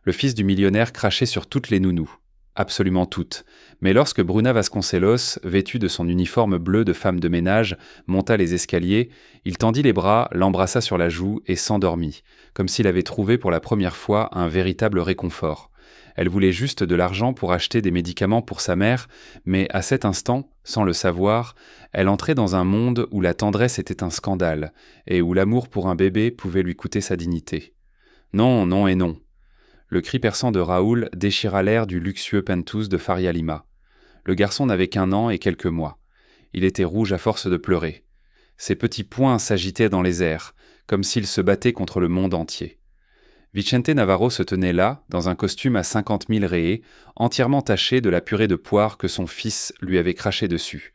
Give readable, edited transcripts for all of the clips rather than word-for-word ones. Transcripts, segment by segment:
Le fils du millionnaire crachait sur toutes les nounous. Absolument toutes. Mais lorsque Bruna Vasconcelos, vêtue de son uniforme bleu de femme de ménage, monta les escaliers, il tendit les bras, l'embrassa sur la joue et s'endormit, comme s'il avait trouvé pour la première fois un véritable réconfort. Elle voulait juste de l'argent pour acheter des médicaments pour sa mère, mais à cet instant, sans le savoir, elle entrait dans un monde où la tendresse était un scandale, et où l'amour pour un bébé pouvait lui coûter sa dignité. Non, non et non. Le cri perçant de Raoul déchira l'air du luxueux penthouse de Faria Lima. Le garçon n'avait qu'1 an et quelques mois. Il était rouge à force de pleurer. Ses petits poings s'agitaient dans les airs, comme s'il se battait contre le monde entier. Vicente Navarro se tenait là, dans un costume à 50 000 rayés, entièrement taché de la purée de poire que son fils lui avait craché dessus.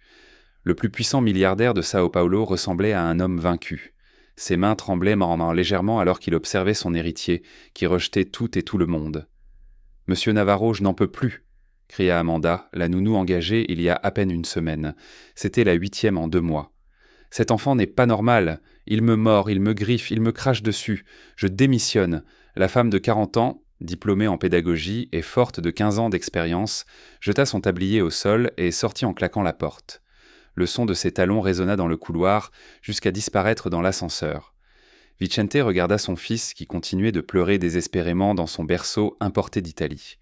Le plus puissant milliardaire de Sao Paulo ressemblait à un homme vaincu. Ses mains tremblaient légèrement alors qu'il observait son héritier, qui rejetait tout et tout le monde. « Monsieur Navarro, je n'en peux plus !» cria Amanda, la nounou engagée il y a à peine une semaine. C'était la 8e en 2 mois. « Cet enfant n'est pas normal. Il me mord, il me griffe, il me crache dessus. Je démissionne. » La femme de 40 ans, diplômée en pédagogie et forte de 15 ans d'expérience, jeta son tablier au sol et sortit en claquant la porte. Le son de ses talons résonna dans le couloir, jusqu'à disparaître dans l'ascenseur. Vicente regarda son fils qui continuait de pleurer désespérément dans son berceau importé d'Italie.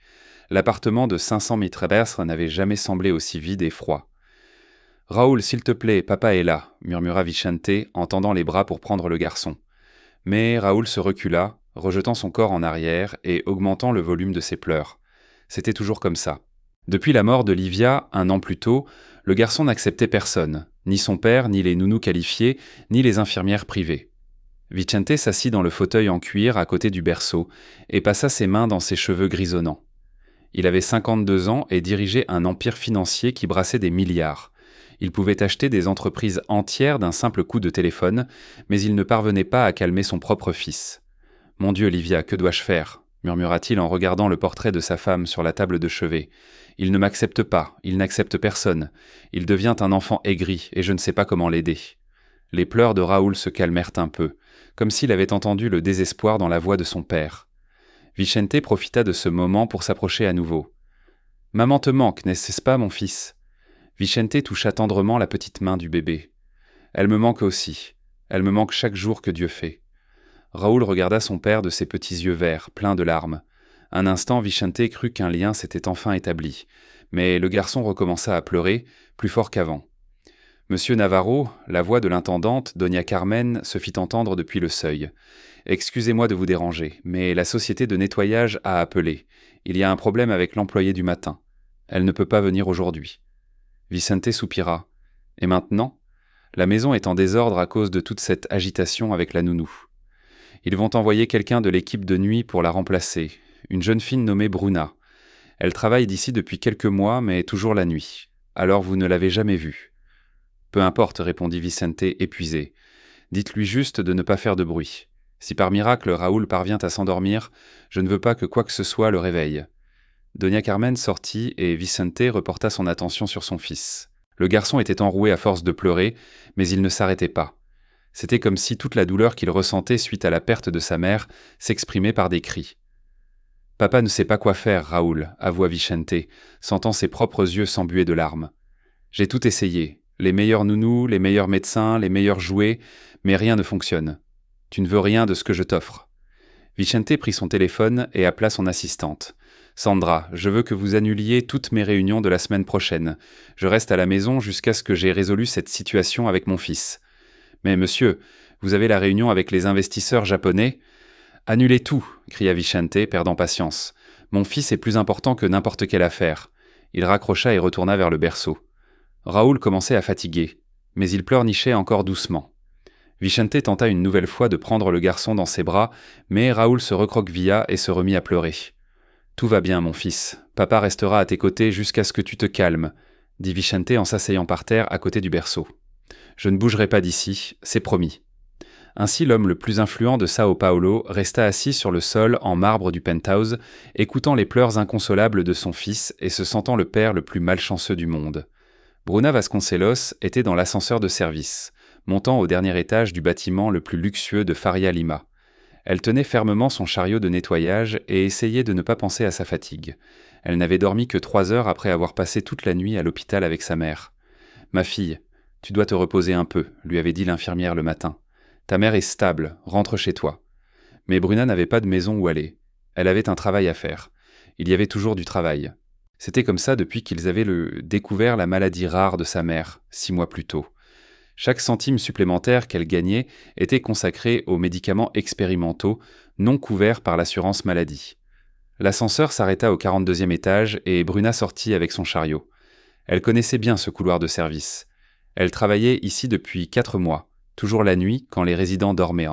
L'appartement de 500 mètres n'avait jamais semblé aussi vide et froid. « Raoul, s'il te plaît, papa est là » murmura Vicente en tendant les bras pour prendre le garçon. Mais Raoul se recula, rejetant son corps en arrière et augmentant le volume de ses pleurs. C'était toujours comme ça. Depuis la mort de Livia, 1 an plus tôt, le garçon n'acceptait personne, ni son père, ni les nounous qualifiés, ni les infirmières privées. Vicente s'assit dans le fauteuil en cuir à côté du berceau et passa ses mains dans ses cheveux grisonnants. Il avait 52 ans et dirigeait un empire financier qui brassait des milliards. Il pouvait acheter des entreprises entières d'un simple coup de téléphone, mais il ne parvenait pas à calmer son propre fils. « Mon Dieu, Livia, que dois-je faire ?» murmura-t-il en regardant le portrait de sa femme sur la table de chevet. « Il ne m'accepte pas, il n'accepte personne. Il devient un enfant aigri et je ne sais pas comment l'aider. » Les pleurs de Raoul se calmèrent un peu, comme s'il avait entendu le désespoir dans la voix de son père. Vicente profita de ce moment pour s'approcher à nouveau. « Maman te manque, n'est-ce pas, mon fils ?» Vicente toucha tendrement la petite main du bébé. « Elle me manque aussi. Elle me manque chaque jour que Dieu fait. » Raoul regarda son père de ses petits yeux verts, pleins de larmes. Un instant, Vicente crut qu'un lien s'était enfin établi, mais le garçon recommença à pleurer, plus fort qu'avant. Monsieur Navarro, la voix de l'intendante, Doña Carmen, se fit entendre depuis le seuil. « Excusez-moi de vous déranger, mais la société de nettoyage a appelé. Il y a un problème avec l'employée du matin. Elle ne peut pas venir aujourd'hui. » Vicente soupira. « Et maintenant ? La maison est en désordre à cause de toute cette agitation avec la nounou. Ils vont envoyer quelqu'un de l'équipe de nuit pour la remplacer, une jeune fille nommée Bruna. Elle travaille d'ici depuis quelques mois, mais toujours la nuit. Alors vous ne l'avez jamais vue. »« Peu importe, » répondit Vicente, épuisé. « Dites-lui juste de ne pas faire de bruit. Si par miracle Raoul parvient à s'endormir, je ne veux pas que quoi que ce soit le réveille. » Doña Carmen sortit et Vicente reporta son attention sur son fils. Le garçon était enroué à force de pleurer, mais il ne s'arrêtait pas. C'était comme si toute la douleur qu'il ressentait suite à la perte de sa mère s'exprimait par des cris. « Papa ne sait pas quoi faire, Raoul, » avoua Vicente, sentant ses propres yeux s'embuer de larmes. « J'ai tout essayé, les meilleurs nounous, les meilleurs médecins, les meilleurs jouets, mais rien ne fonctionne. Tu ne veux rien de ce que je t'offre. » Vicente prit son téléphone et appela son assistante. « Sandra, je veux que vous annuliez toutes mes réunions de la semaine prochaine. Je reste à la maison jusqu'à ce que j'aie résolu cette situation avec mon fils. » « Mais monsieur, vous avez la réunion avec les investisseurs japonais ?»« Annulez tout !» cria Vicente, perdant patience. « Mon fils est plus important que n'importe quelle affaire. » Il raccrocha et retourna vers le berceau. Raoul commençait à fatiguer, mais il pleurnichait encore doucement. Vicente tenta une nouvelle fois de prendre le garçon dans ses bras, mais Raoul se recroquevilla et se remit à pleurer. « Tout va bien, mon fils. Papa restera à tes côtés jusqu'à ce que tu te calmes, » dit Vicente en s'asseyant par terre à côté du berceau. « Je ne bougerai pas d'ici, c'est promis. » Ainsi, l'homme le plus influent de Sao Paulo resta assis sur le sol en marbre du penthouse, écoutant les pleurs inconsolables de son fils et se sentant le père le plus malchanceux du monde. Bruna Vasconcelos était dans l'ascenseur de service, montant au dernier étage du bâtiment le plus luxueux de Faria Lima. Elle tenait fermement son chariot de nettoyage et essayait de ne pas penser à sa fatigue. Elle n'avait dormi que 3 heures après avoir passé toute la nuit à l'hôpital avec sa mère. « Ma fille, tu dois te reposer un peu », lui avait dit l'infirmière le matin. « Ta mère est stable, rentre chez toi. » Mais Bruna n'avait pas de maison où aller. Elle avait un travail à faire. Il y avait toujours du travail. C'était comme ça depuis qu'ils avaient découvert la maladie rare de sa mère, 6 mois plus tôt. Chaque centime supplémentaire qu'elle gagnait était consacré aux médicaments expérimentaux non couverts par l'assurance maladie. L'ascenseur s'arrêta au 42e étage et Bruna sortit avec son chariot. Elle connaissait bien ce couloir de service. Elle travaillait ici depuis 4 mois, toujours la nuit quand les résidents dormaient.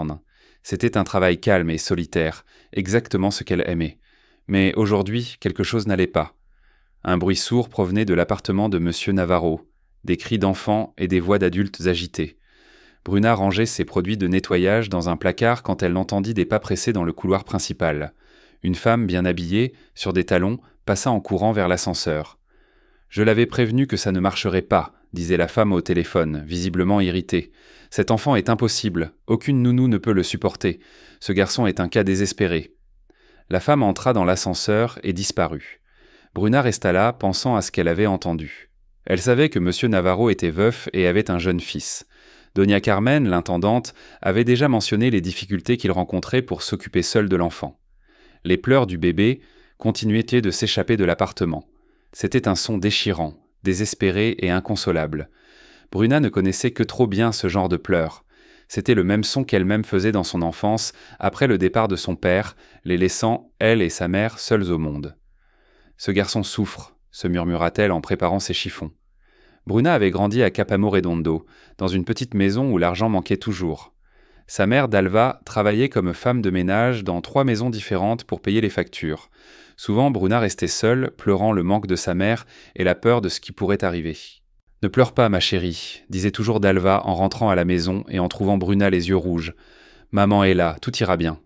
C'était un travail calme et solitaire, exactement ce qu'elle aimait. Mais aujourd'hui, quelque chose n'allait pas. Un bruit sourd provenait de l'appartement de M. Navarro, des cris d'enfants et des voix d'adultes agités. Bruna rangeait ses produits de nettoyage dans un placard quand elle entendit des pas pressés dans le couloir principal. Une femme bien habillée, sur des talons, passa en courant vers l'ascenseur. « Je l'avais prévenu que ça ne marcherait pas », disait la femme au téléphone, visiblement irritée. « Cet enfant est impossible, aucune nounou ne peut le supporter. Ce garçon est un cas désespéré. » La femme entra dans l'ascenseur et disparut. Bruna resta là, pensant à ce qu'elle avait entendu. Elle savait que M. Navarro était veuf et avait un jeune fils. Doña Carmen, l'intendante, avait déjà mentionné les difficultés qu'il rencontrait pour s'occuper seul de l'enfant. Les pleurs du bébé continuaient de s'échapper de l'appartement. C'était un son déchirant, désespéré et inconsolable. Bruna ne connaissait que trop bien ce genre de pleurs. C'était le même son qu'elle-même faisait dans son enfance, après le départ de son père, les laissant, elle et sa mère, seuls au monde. « Ce garçon souffre », se murmura-t-elle en préparant ses chiffons. Bruna avait grandi à Capamo-Redondo, dans une petite maison où l'argent manquait toujours. Sa mère, Dalva, travaillait comme femme de ménage dans 3 maisons différentes pour payer les factures. Souvent, Bruna restait seule, pleurant le manque de sa mère et la peur de ce qui pourrait arriver. « Ne pleure pas, ma chérie », disait toujours Dalva en rentrant à la maison et en trouvant Bruna les yeux rouges. « Maman est là, tout ira bien. »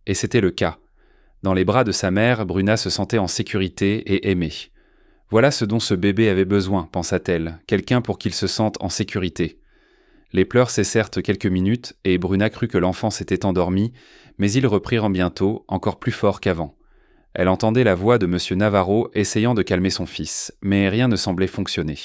Et c'était le cas. Dans les bras de sa mère, Bruna se sentait en sécurité et aimée. Voilà ce dont ce bébé avait besoin, pensa-t-elle, quelqu'un pour qu'il se sente en sécurité. Les pleurs cessèrent quelques minutes et Bruna crut que l'enfant s'était endormi, mais ils reprirent bientôt, encore plus fort qu'avant. Elle entendait la voix de M. Navarro essayant de calmer son fils, mais rien ne semblait fonctionner.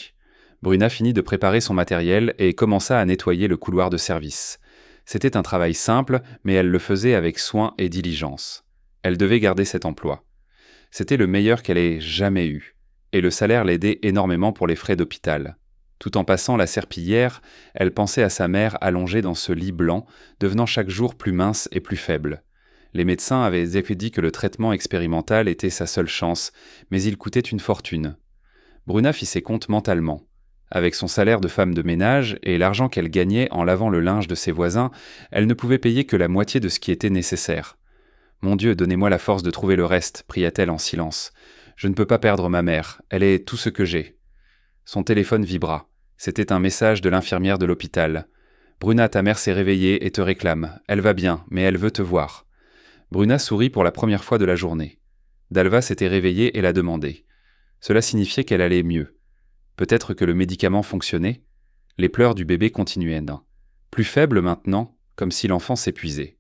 Bruna finit de préparer son matériel et commença à nettoyer le couloir de service. C'était un travail simple, mais elle le faisait avec soin et diligence. Elle devait garder cet emploi. C'était le meilleur qu'elle ait jamais eu. Et le salaire l'aidait énormément pour les frais d'hôpital. Tout en passant la serpillière, elle pensait à sa mère allongée dans ce lit blanc, devenant chaque jour plus mince et plus faible. Les médecins avaient dit que le traitement expérimental était sa seule chance, mais il coûtait une fortune. Bruna fit ses comptes mentalement. Avec son salaire de femme de ménage et l'argent qu'elle gagnait en lavant le linge de ses voisins, elle ne pouvait payer que la moitié de ce qui était nécessaire. « Mon Dieu, donnez-moi la force de trouver le reste », pria-t-elle en silence. « Je ne peux pas perdre ma mère, elle est tout ce que j'ai. » Son téléphone vibra. C'était un message de l'infirmière de l'hôpital. « Bruna, ta mère s'est réveillée et te réclame. Elle va bien, mais elle veut te voir. » Bruna sourit pour la première fois de la journée. Dalva s'était réveillée et la demandait. Cela signifiait qu'elle allait mieux. Peut-être que le médicament fonctionnait. Les pleurs du bébé continuaient. Plus faibles maintenant, comme si l'enfant s'épuisait.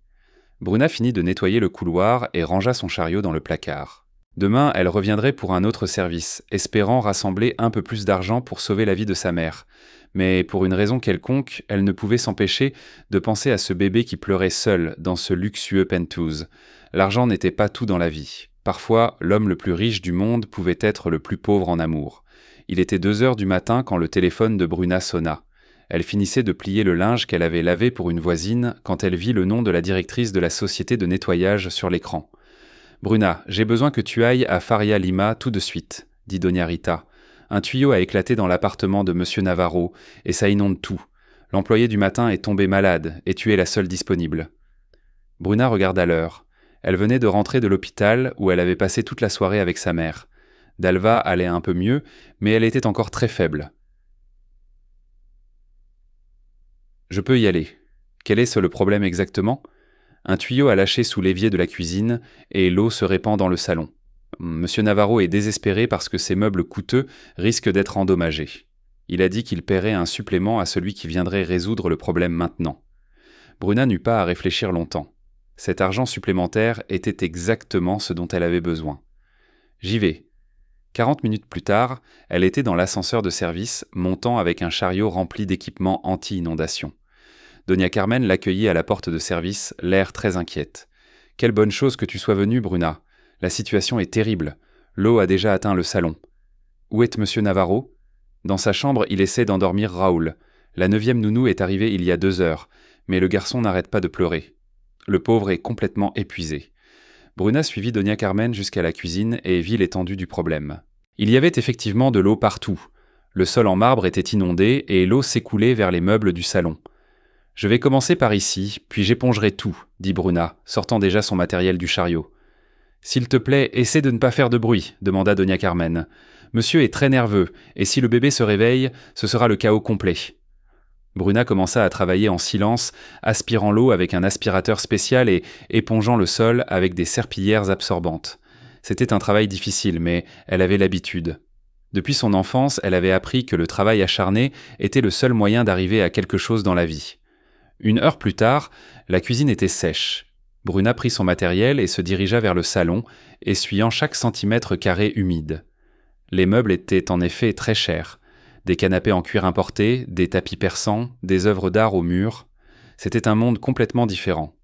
Bruna finit de nettoyer le couloir et rangea son chariot dans le placard. Demain, elle reviendrait pour un autre service, espérant rassembler un peu plus d'argent pour sauver la vie de sa mère. Mais pour une raison quelconque, elle ne pouvait s'empêcher de penser à ce bébé qui pleurait seul dans ce luxueux penthouse. L'argent n'était pas tout dans la vie. Parfois, l'homme le plus riche du monde pouvait être le plus pauvre en amour. Il était 2 heures du matin quand le téléphone de Bruna sonna. Elle finissait de plier le linge qu'elle avait lavé pour une voisine quand elle vit le nom de la directrice de la société de nettoyage sur l'écran. « Bruna, j'ai besoin que tu ailles à Faria Lima tout de suite, » dit Doña Rita. « Un tuyau a éclaté dans l'appartement de M. Navarro et ça inonde tout. L'employé du matin est tombé malade et tu es la seule disponible. » Bruna regarda l'heure. Elle venait de rentrer de l'hôpital où elle avait passé toute la soirée avec sa mère. Dalva allait un peu mieux, mais elle était encore très faible. « Je peux y aller. Quel est le problème exactement ? » Un tuyau a lâché sous l'évier de la cuisine et l'eau se répand dans le salon. Monsieur Navarro est désespéré parce que ses meubles coûteux risquent d'être endommagés. Il a dit qu'il paierait un supplément à celui qui viendrait résoudre le problème maintenant. Bruna n'eut pas à réfléchir longtemps. Cet argent supplémentaire était exactement ce dont elle avait besoin. J'y vais. 40 minutes plus tard, elle était dans l'ascenseur de service, montant avec un chariot rempli d'équipements anti-inondation. Doña Carmen l'accueillit à la porte de service, l'air très inquiète. « Quelle bonne chose que tu sois venue, Bruna. La situation est terrible. L'eau a déjà atteint le salon. »« Où est Monsieur Navarro ?»« Dans sa chambre, il essaie d'endormir Raoul. La 9e nounou est arrivée il y a 2 heures, mais le garçon n'arrête pas de pleurer. Le pauvre est complètement épuisé. » Bruna suivit Doña Carmen jusqu'à la cuisine et vit l'étendue du problème. Il y avait effectivement de l'eau partout. Le sol en marbre était inondé et l'eau s'écoulait vers les meubles du salon. « Je vais commencer par ici, puis j'épongerai tout, » dit Bruna, sortant déjà son matériel du chariot. « S'il te plaît, essaie de ne pas faire de bruit, » demanda Doña Carmen. « Monsieur est très nerveux, et si le bébé se réveille, ce sera le chaos complet. » Bruna commença à travailler en silence, aspirant l'eau avec un aspirateur spécial et épongeant le sol avec des serpillières absorbantes. C'était un travail difficile, mais elle avait l'habitude. Depuis son enfance, elle avait appris que le travail acharné était le seul moyen d'arriver à quelque chose dans la vie. 1 heure plus tard, la cuisine était sèche. Bruna prit son matériel et se dirigea vers le salon, essuyant chaque centimètre carré humide. Les meubles étaient en effet très chers. Des canapés en cuir importé, des tapis persans, des œuvres d'art au mur. C'était un monde complètement différent.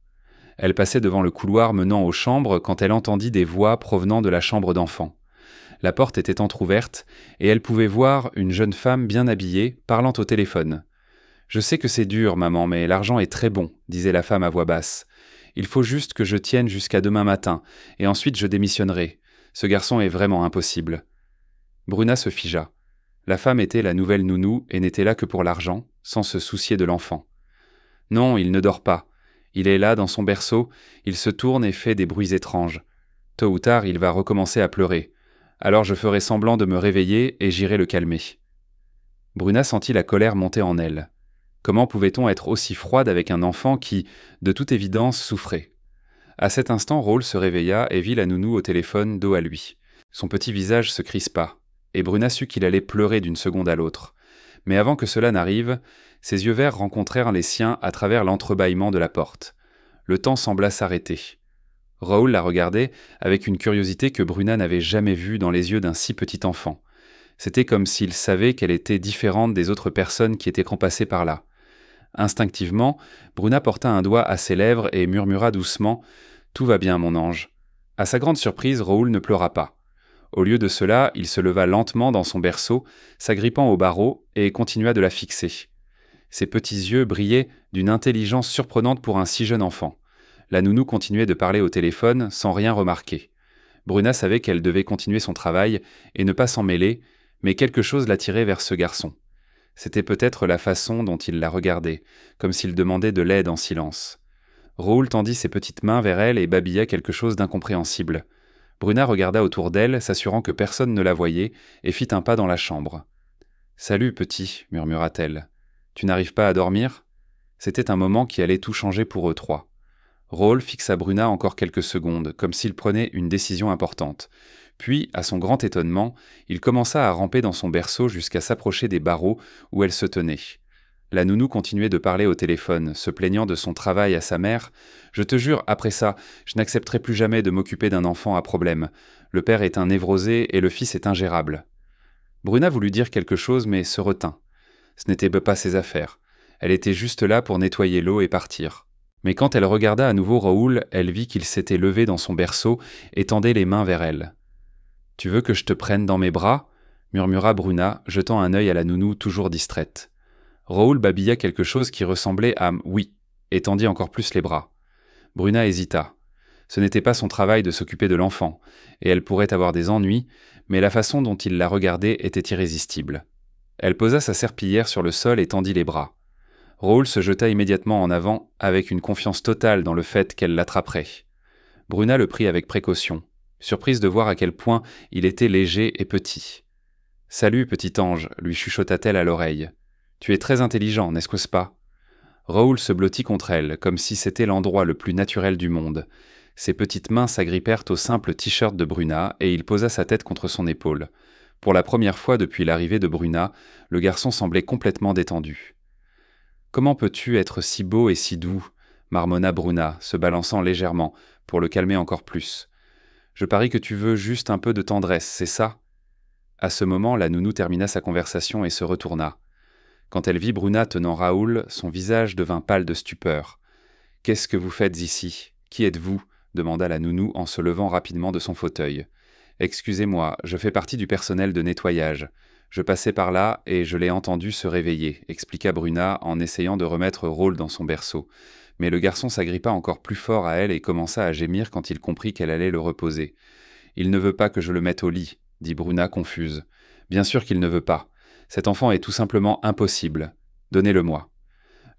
Elle passait devant le couloir menant aux chambres quand elle entendit des voix provenant de la chambre d'enfant. La porte était entr'ouverte et elle pouvait voir une jeune femme bien habillée, parlant au téléphone. « Je sais que c'est dur, maman, mais l'argent est très bon, » disait la femme à voix basse. « Il faut juste que je tienne jusqu'à demain matin, et ensuite je démissionnerai. Ce garçon est vraiment impossible. » Bruna se figea. La femme était la nouvelle nounou et n'était là que pour l'argent, sans se soucier de l'enfant. « Non, il ne dort pas. Il est là dans son berceau, il se tourne et fait des bruits étranges. Tôt ou tard, il va recommencer à pleurer. Alors je ferai semblant de me réveiller et j'irai le calmer. » Bruna sentit la colère monter en elle. Comment pouvait-on être aussi froide avec un enfant qui, de toute évidence, souffrait? À cet instant, Raoul se réveilla et vit la nounou au téléphone dos à lui. Son petit visage se crispa, et Bruna sut qu'il allait pleurer d'une seconde à l'autre. Mais avant que cela n'arrive, ses yeux verts rencontrèrent les siens à travers l'entrebâillement de la porte. Le temps sembla s'arrêter. Raoul la regardait avec une curiosité que Bruna n'avait jamais vue dans les yeux d'un si petit enfant. C'était comme s'il savait qu'elle était différente des autres personnes qui étaient passées par là. Instinctivement, Bruna porta un doigt à ses lèvres et murmura doucement « Tout va bien, mon ange ». À sa grande surprise, Raoul ne pleura pas. Au lieu de cela, il se leva lentement dans son berceau, s'agrippant au barreau, et continua de la fixer. Ses petits yeux brillaient d'une intelligence surprenante pour un si jeune enfant. La nounou continuait de parler au téléphone sans rien remarquer. Bruna savait qu'elle devait continuer son travail et ne pas s'en mêler, mais quelque chose l'attirait vers ce garçon. C'était peut-être la façon dont il la regardait, comme s'il demandait de l'aide en silence. Raoul tendit ses petites mains vers elle et babilla quelque chose d'incompréhensible. Bruna regarda autour d'elle, s'assurant que personne ne la voyait, et fit un pas dans la chambre. « Salut, petit » murmura-t-elle. « Tu n'arrives pas à dormir ?» C'était un moment qui allait tout changer pour eux trois. Raoul fixa Bruna encore quelques secondes, comme s'il prenait une décision importante. Puis, à son grand étonnement, il commença à ramper dans son berceau jusqu'à s'approcher des barreaux où elle se tenait. La nounou continuait de parler au téléphone, se plaignant de son travail à sa mère. « Je te jure, après ça, je n'accepterai plus jamais de m'occuper d'un enfant à problème. Le père est un névrosé et le fils est ingérable. » Bruna voulut dire quelque chose, mais se retint. Ce n'était pas ses affaires. Elle était juste là pour nettoyer l'eau et partir. Mais quand elle regarda à nouveau Raoul, elle vit qu'il s'était levé dans son berceau et tendait les mains vers elle. « Tu veux que je te prenne dans mes bras ?» murmura Bruna, jetant un œil à la nounou toujours distraite. Raoul babilla quelque chose qui ressemblait à « oui » et tendit encore plus les bras. Bruna hésita. Ce n'était pas son travail de s'occuper de l'enfant, et elle pourrait avoir des ennuis, mais la façon dont il la regardait était irrésistible. Elle posa sa serpillière sur le sol et tendit les bras. Raoul se jeta immédiatement en avant, avec une confiance totale dans le fait qu'elle l'attraperait. Bruna le prit avec précaution, surprise de voir à quel point il était léger et petit. « Salut, petit ange » lui chuchota-t-elle à l'oreille. « Tu es très intelligent, n'est-ce pas ?» Raoul se blottit contre elle, comme si c'était l'endroit le plus naturel du monde. Ses petites mains s'agrippèrent au simple t-shirt de Bruna et il posa sa tête contre son épaule. Pour la première fois depuis l'arrivée de Bruna, le garçon semblait complètement détendu. « Comment peux-tu être si beau et si doux ?» marmonna Bruna, se balançant légèrement, pour le calmer encore plus. Je parie que tu veux juste un peu de tendresse, c'est ça ? À ce moment, la nounou termina sa conversation et se retourna. Quand elle vit Bruna tenant Raoul, son visage devint pâle de stupeur. « Qu'est-ce que vous faites ici ? Qui êtes-vous » demanda la nounou en se levant rapidement de son fauteuil. « Excusez-moi, je fais partie du personnel de nettoyage. Je passais par là et je l'ai entendu se réveiller, » expliqua Bruna en essayant de remettre Raoul dans son berceau. Mais le garçon s'agrippa encore plus fort à elle et commença à gémir quand il comprit qu'elle allait le reposer. « Il ne veut pas que je le mette au lit, » dit Bruna confuse. « Bien sûr qu'il ne veut pas. Cet enfant est tout simplement impossible. Donnez-le-moi. »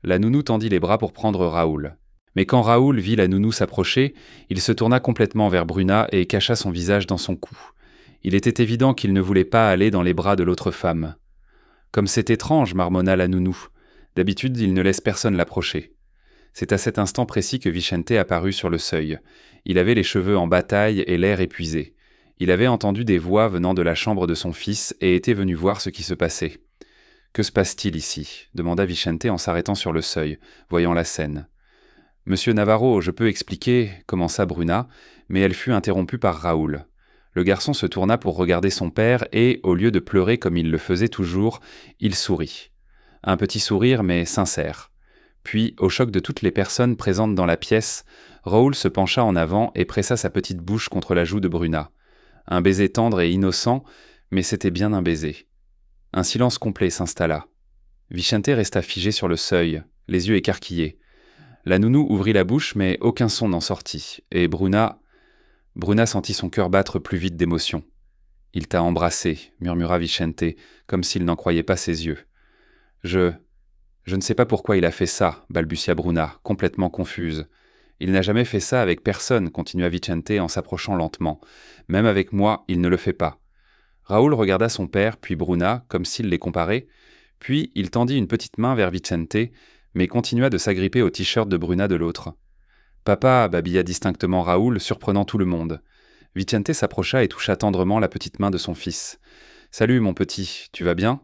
La nounou tendit les bras pour prendre Raoul. Mais quand Raoul vit la nounou s'approcher, il se tourna complètement vers Bruna et cacha son visage dans son cou. Il était évident qu'il ne voulait pas aller dans les bras de l'autre femme. « Comme c'est étrange, » marmonna la nounou. « D'habitude, il ne laisse personne l'approcher. » C'est à cet instant précis que Vicente apparut sur le seuil. Il avait les cheveux en bataille et l'air épuisé. Il avait entendu des voix venant de la chambre de son fils et était venu voir ce qui se passait. « Que se passe-t-il ici » demanda Vicente en s'arrêtant sur le seuil, voyant la scène. « Monsieur Navarro, je peux expliquer » commença Bruna, mais elle fut interrompue par Raoul. Le garçon se tourna pour regarder son père et, au lieu de pleurer comme il le faisait toujours, il sourit. Un petit sourire, mais sincère. Puis, au choc de toutes les personnes présentes dans la pièce, Raoul se pencha en avant et pressa sa petite bouche contre la joue de Bruna. Un baiser tendre et innocent, mais c'était bien un baiser. Un silence complet s'installa. Vicente resta figé sur le seuil, les yeux écarquillés. La nounou ouvrit la bouche, mais aucun son n'en sortit, et Bruna sentit son cœur battre plus vite d'émotion. « Il t'a embrassé, » murmura Vicente, comme s'il n'en croyait pas ses yeux. « Je ne sais pas pourquoi il a fait ça, » balbutia Bruna, complètement confuse. « Il n'a jamais fait ça avec personne, » continua Vicente en s'approchant lentement. « Même avec moi, il ne le fait pas. » Raoul regarda son père, puis Bruna, comme s'il les comparait, puis il tendit une petite main vers Vicente, mais continua de s'agripper au t-shirt de Bruna de l'autre. « Papa » babilla distinctement Raoul, surprenant tout le monde. Vicente s'approcha et toucha tendrement la petite main de son fils. « Salut, mon petit, tu vas bien ?»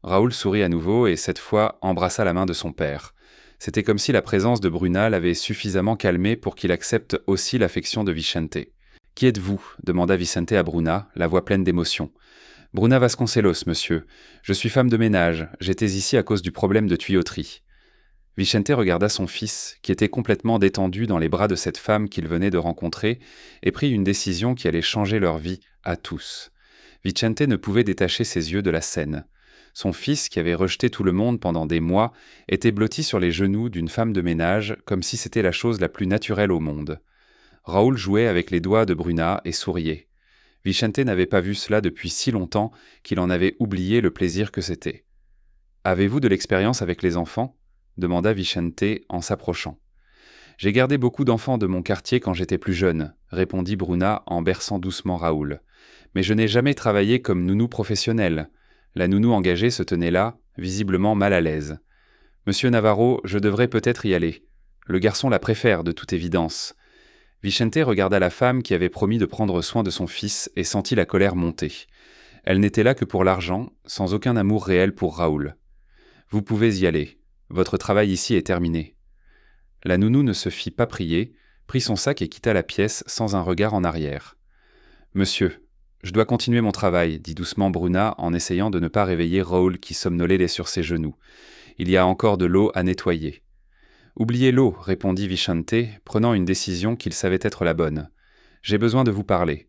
Raoul sourit à nouveau et, cette fois, embrassa la main de son père. C'était comme si la présence de Bruna l'avait suffisamment calmé pour qu'il accepte aussi l'affection de Vicente. « Qui êtes-vous » demanda Vicente à Bruna, la voix pleine d'émotion. « Bruna Vasconcelos, monsieur. Je suis femme de ménage. J'étais ici à cause du problème de tuyauterie. » Vicente regarda son fils, qui était complètement détendu dans les bras de cette femme qu'il venait de rencontrer, et prit une décision qui allait changer leur vie à tous. Vicente ne pouvait détacher ses yeux de la scène. Son fils, qui avait rejeté tout le monde pendant des mois, était blotti sur les genoux d'une femme de ménage, comme si c'était la chose la plus naturelle au monde. Raoul jouait avec les doigts de Bruna et souriait. Vicente n'avait pas vu cela depuis si longtemps qu'il en avait oublié le plaisir que c'était. « Avez-vous de l'expérience avec les enfants ?» demanda Vicente en s'approchant. « J'ai gardé beaucoup d'enfants de mon quartier quand j'étais plus jeune, » répondit Bruna en berçant doucement Raoul. « Mais je n'ai jamais travaillé comme nounou professionnelle. » La nounou engagée se tenait là, visiblement mal à l'aise. « Monsieur Navarro, je devrais peut-être y aller. Le garçon la préfère, de toute évidence. » Vicente regarda la femme qui avait promis de prendre soin de son fils et sentit la colère monter. Elle n'était là que pour l'argent, sans aucun amour réel pour Raoul. « Vous pouvez y aller. Votre travail ici est terminé. » La nounou ne se fit pas prier, prit son sac et quitta la pièce sans un regard en arrière. « Monsieur, je dois continuer mon travail, » dit doucement Bruna en essayant de ne pas réveiller Raoul qui somnolait sur ses genoux. « Il y a encore de l'eau à nettoyer. » « Oubliez l'eau, » répondit Vicente, prenant une décision qu'il savait être la bonne. « J'ai besoin de vous parler. »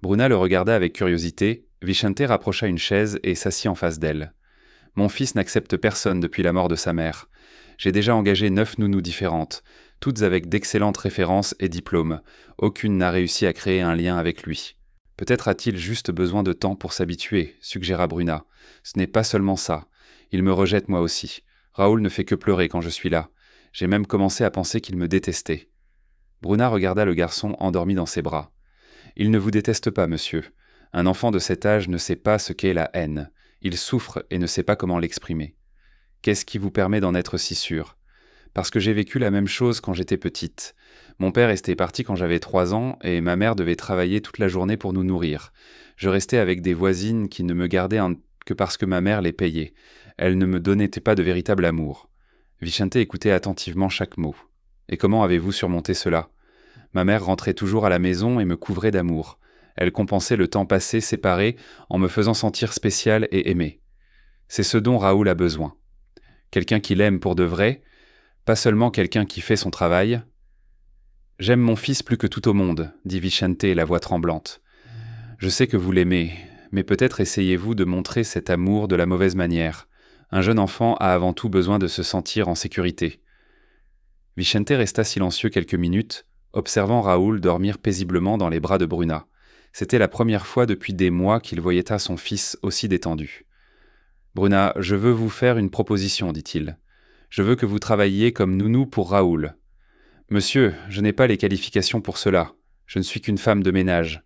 Bruna le regarda avec curiosité, Vicente rapprocha une chaise et s'assit en face d'elle. « Mon fils n'accepte personne depuis la mort de sa mère. J'ai déjà engagé 9 nounous différentes, toutes avec d'excellentes références et diplômes. Aucune n'a réussi à créer un lien avec lui. Peut-être a-t-il juste besoin de temps pour s'habituer, suggéra Bruna. Ce n'est pas seulement ça. Il me rejette moi aussi. Raoul ne fait que pleurer quand je suis là. J'ai même commencé à penser qu'il me détestait. » Bruna regarda le garçon endormi dans ses bras. « Il ne vous déteste pas, monsieur. Un enfant de cet âge ne sait pas ce qu'est la haine. Il souffre et ne sait pas comment l'exprimer. Qu'est-ce qui vous permet d'en être si sûr ? Parce que j'ai vécu la même chose quand j'étais petite. Mon père était parti quand j'avais 3 ans et ma mère devait travailler toute la journée pour nous nourrir. Je restais avec des voisines qui ne me gardaient que parce que ma mère les payait. Elles ne me donnaient pas de véritable amour. » Vicente écoutait attentivement chaque mot. Et comment avez-vous surmonté cela ? Ma mère rentrait toujours à la maison et me couvrait d'amour. Elle compensait le temps passé séparés en me faisant sentir spécial et aimé. C'est ce dont Raoul a besoin. Quelqu'un qui l'aime pour de vrai, pas seulement quelqu'un qui fait son travail. « J'aime mon fils plus que tout au monde, dit Vicente, la voix tremblante. Je sais que vous l'aimez, mais peut-être essayez-vous de montrer cet amour de la mauvaise manière. Un jeune enfant a avant tout besoin de se sentir en sécurité. » Vicente resta silencieux quelques minutes, observant Raoul dormir paisiblement dans les bras de Bruna. C'était la première fois depuis des mois qu'il voyait à son fils aussi détendu. « Bruna, je veux vous faire une proposition, dit-il. Je veux que vous travailliez comme nounou pour Raoul. Monsieur, je n'ai pas les qualifications pour cela. Je ne suis qu'une femme de ménage.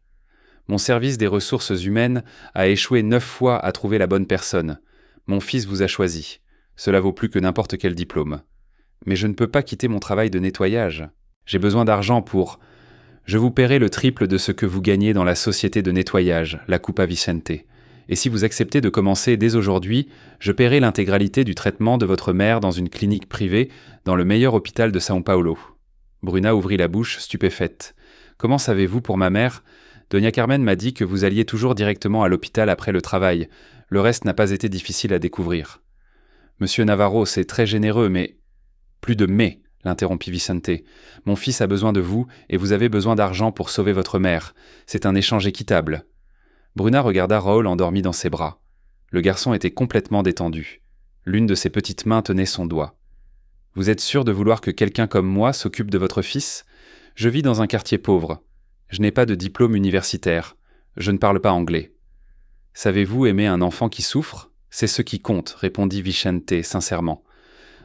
Mon service des ressources humaines a échoué 9 fois à trouver la bonne personne. Mon fils vous a choisi. Cela vaut plus que n'importe quel diplôme. Mais je ne peux pas quitter mon travail de nettoyage. J'ai besoin d'argent pour... Je vous paierai le triple de ce que vous gagnez dans la société de nettoyage, la coupa Vicente. Et si vous acceptez de commencer dès aujourd'hui, je paierai l'intégralité du traitement de votre mère dans une clinique privée dans le meilleur hôpital de São Paulo. » Bruna ouvrit la bouche, stupéfaite. « Comment savez-vous pour ma mère ? Doña Carmen m'a dit que vous alliez toujours directement à l'hôpital après le travail. Le reste n'a pas été difficile à découvrir. »« Monsieur Navarro, c'est très généreux, mais... » »« Plus de « mais », l'interrompit Vicente. « Mon fils a besoin de vous et vous avez besoin d'argent pour sauver votre mère. C'est un échange équitable. » Bruna regarda Raoul endormi dans ses bras. Le garçon était complètement détendu. L'une de ses petites mains tenait son doigt. « Vous êtes sûr de vouloir que quelqu'un comme moi s'occupe de votre fils ? Je vis dans un quartier pauvre. Je n'ai pas de diplôme universitaire. Je ne parle pas anglais. »« Savez-vous aimer un enfant qui souffre ? C'est ce qui compte, » répondit Vicente sincèrement.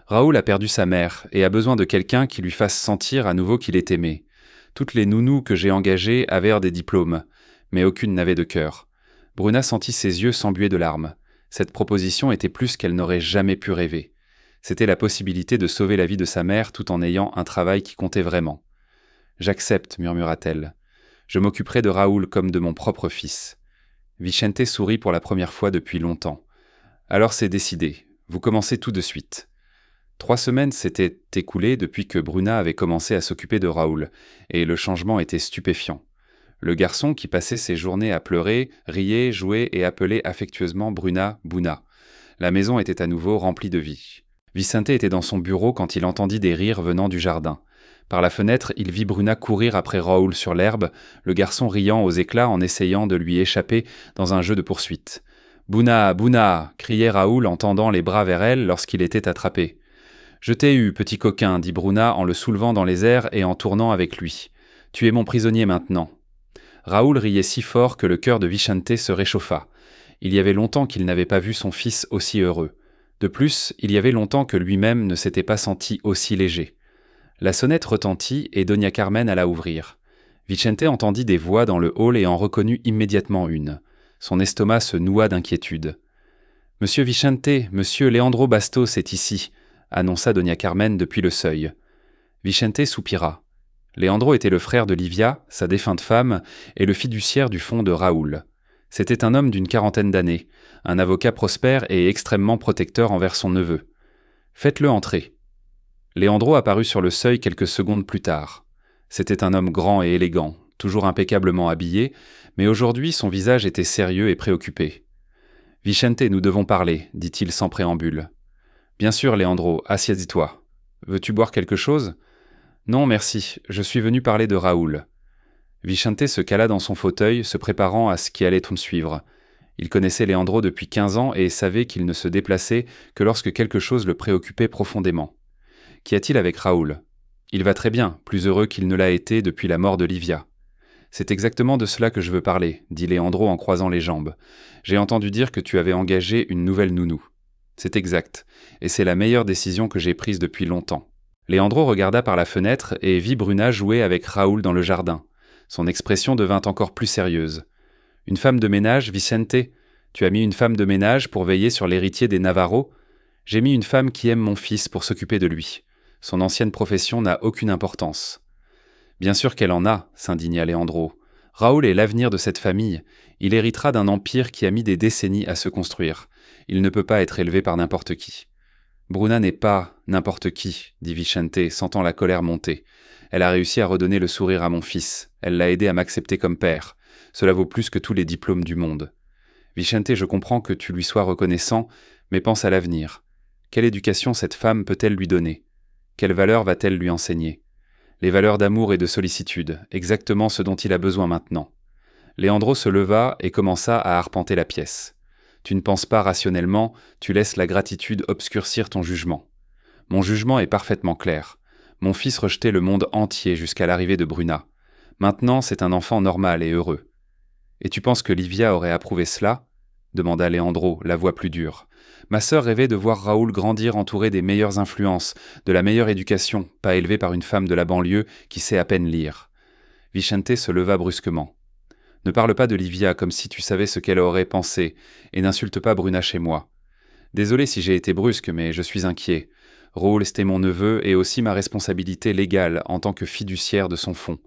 Raoul a perdu sa mère et a besoin de quelqu'un qui lui fasse sentir à nouveau qu'il est aimé. Toutes les nounous que j'ai engagées avaient des diplômes, mais aucune n'avait de cœur. Bruna sentit ses yeux s'embuer de larmes. Cette proposition était plus qu'elle n'aurait jamais pu rêver. C'était la possibilité de sauver la vie de sa mère tout en ayant un travail qui comptait vraiment. « J'accepte, murmura-t-elle. Je m'occuperai de Raoul comme de mon propre fils. » Vicente sourit pour la première fois depuis longtemps. « Alors c'est décidé. Vous commencez tout de suite. » 3 semaines s'étaient écoulées depuis que Bruna avait commencé à s'occuper de Raoul, et le changement était stupéfiant. Le garçon, qui passait ses journées à pleurer, riait, jouait et appelait affectueusement Bruna « Bouna ». La maison était à nouveau remplie de vie. Vicente était dans son bureau quand il entendit des rires venant du jardin. Par la fenêtre, il vit Bruna courir après Raoul sur l'herbe, le garçon riant aux éclats en essayant de lui échapper dans un jeu de poursuite. « Bouna, Bouna !» criait Raoul en tendant les bras vers elle lorsqu'il était attrapé. « Je t'ai eu, petit coquin !» dit Bruna en le soulevant dans les airs et en tournant avec lui. « Tu es mon prisonnier maintenant. » Raoul riait si fort que le cœur de Vicente se réchauffa. Il y avait longtemps qu'il n'avait pas vu son fils aussi heureux. De plus, il y avait longtemps que lui-même ne s'était pas senti aussi léger. La sonnette retentit et Doña Carmen alla ouvrir. Vicente entendit des voix dans le hall et en reconnut immédiatement une. Son estomac se noua d'inquiétude. « Monsieur Vicente, monsieur Leandro Bastos est ici », annonça Doña Carmen depuis le seuil. Vicente soupira. Leandro était le frère de Livia, sa défunte femme, et le fiduciaire du fonds de Raoul. C'était un homme d'une 40aine d'années, un avocat prospère et extrêmement protecteur envers son neveu. « Faites-le entrer. » Leandro apparut sur le seuil quelques secondes plus tard. C'était un homme grand et élégant, toujours impeccablement habillé, mais aujourd'hui son visage était sérieux et préoccupé. « Vicente, nous devons parler, » dit-il sans préambule. « Bien sûr, Leandro, assieds-toi. Veux-tu boire quelque chose ? » « Non, merci, je suis venu parler de Raoul. » Vicente se cala dans son fauteuil, se préparant à ce qui allait suivre. Il connaissait Leandro depuis 15 ans et savait qu'il ne se déplaçait que lorsque quelque chose le préoccupait profondément. « Qu'y a-t-il avec Raoul ? » ?»« Il va très bien, plus heureux qu'il ne l'a été depuis la mort de Livia. »« C'est exactement de cela que je veux parler, » dit Leandro en croisant les jambes. « J'ai entendu dire que tu avais engagé une nouvelle nounou. »« C'est exact, et c'est la meilleure décision que j'ai prise depuis longtemps. » Leandro regarda par la fenêtre et vit Bruna jouer avec Raoul dans le jardin. Son expression devint encore plus sérieuse. « Une femme de ménage, Vicente ? Tu as mis une femme de ménage pour veiller sur l'héritier des Navarro ? J'ai mis une femme qui aime mon fils pour s'occuper de lui. Son ancienne profession n'a aucune importance. »« Bien sûr qu'elle en a, » s'indigna Leandro. « Raoul est l'avenir de cette famille. Il héritera d'un empire qui a mis des décennies à se construire. Il ne peut pas être élevé par n'importe qui. » Bruna n'est pas n'importe qui, dit Vicente, sentant la colère monter. Elle a réussi à redonner le sourire à mon fils. Elle l'a aidé à m'accepter comme père. Cela vaut plus que tous les diplômes du monde. Vicente, je comprends que tu lui sois reconnaissant, mais pense à l'avenir. Quelle éducation cette femme peut-elle lui donner? Quelles valeurs va-t-elle lui enseigner? Les valeurs d'amour et de sollicitude, exactement ce dont il a besoin maintenant. Leandro se leva et commença à arpenter la pièce. Tu ne penses pas rationnellement, tu laisses la gratitude obscurcir ton jugement. Mon jugement est parfaitement clair. Mon fils rejetait le monde entier jusqu'à l'arrivée de Bruna. Maintenant, c'est un enfant normal et heureux. Et tu penses que Livia aurait approuvé cela? Demanda Leandro, la voix plus dure. Ma sœur rêvait de voir Raoul grandir entouré des meilleures influences, de la meilleure éducation, pas élevé par une femme de la banlieue qui sait à peine lire. Vicente se leva brusquement. Ne parle pas de Livia comme si tu savais ce qu'elle aurait pensé, et n'insulte pas Bruna chez moi. Désolé si j'ai été brusque, mais je suis inquiet. Raoul était mon neveu et aussi ma responsabilité légale en tant que fiduciaire de son fonds.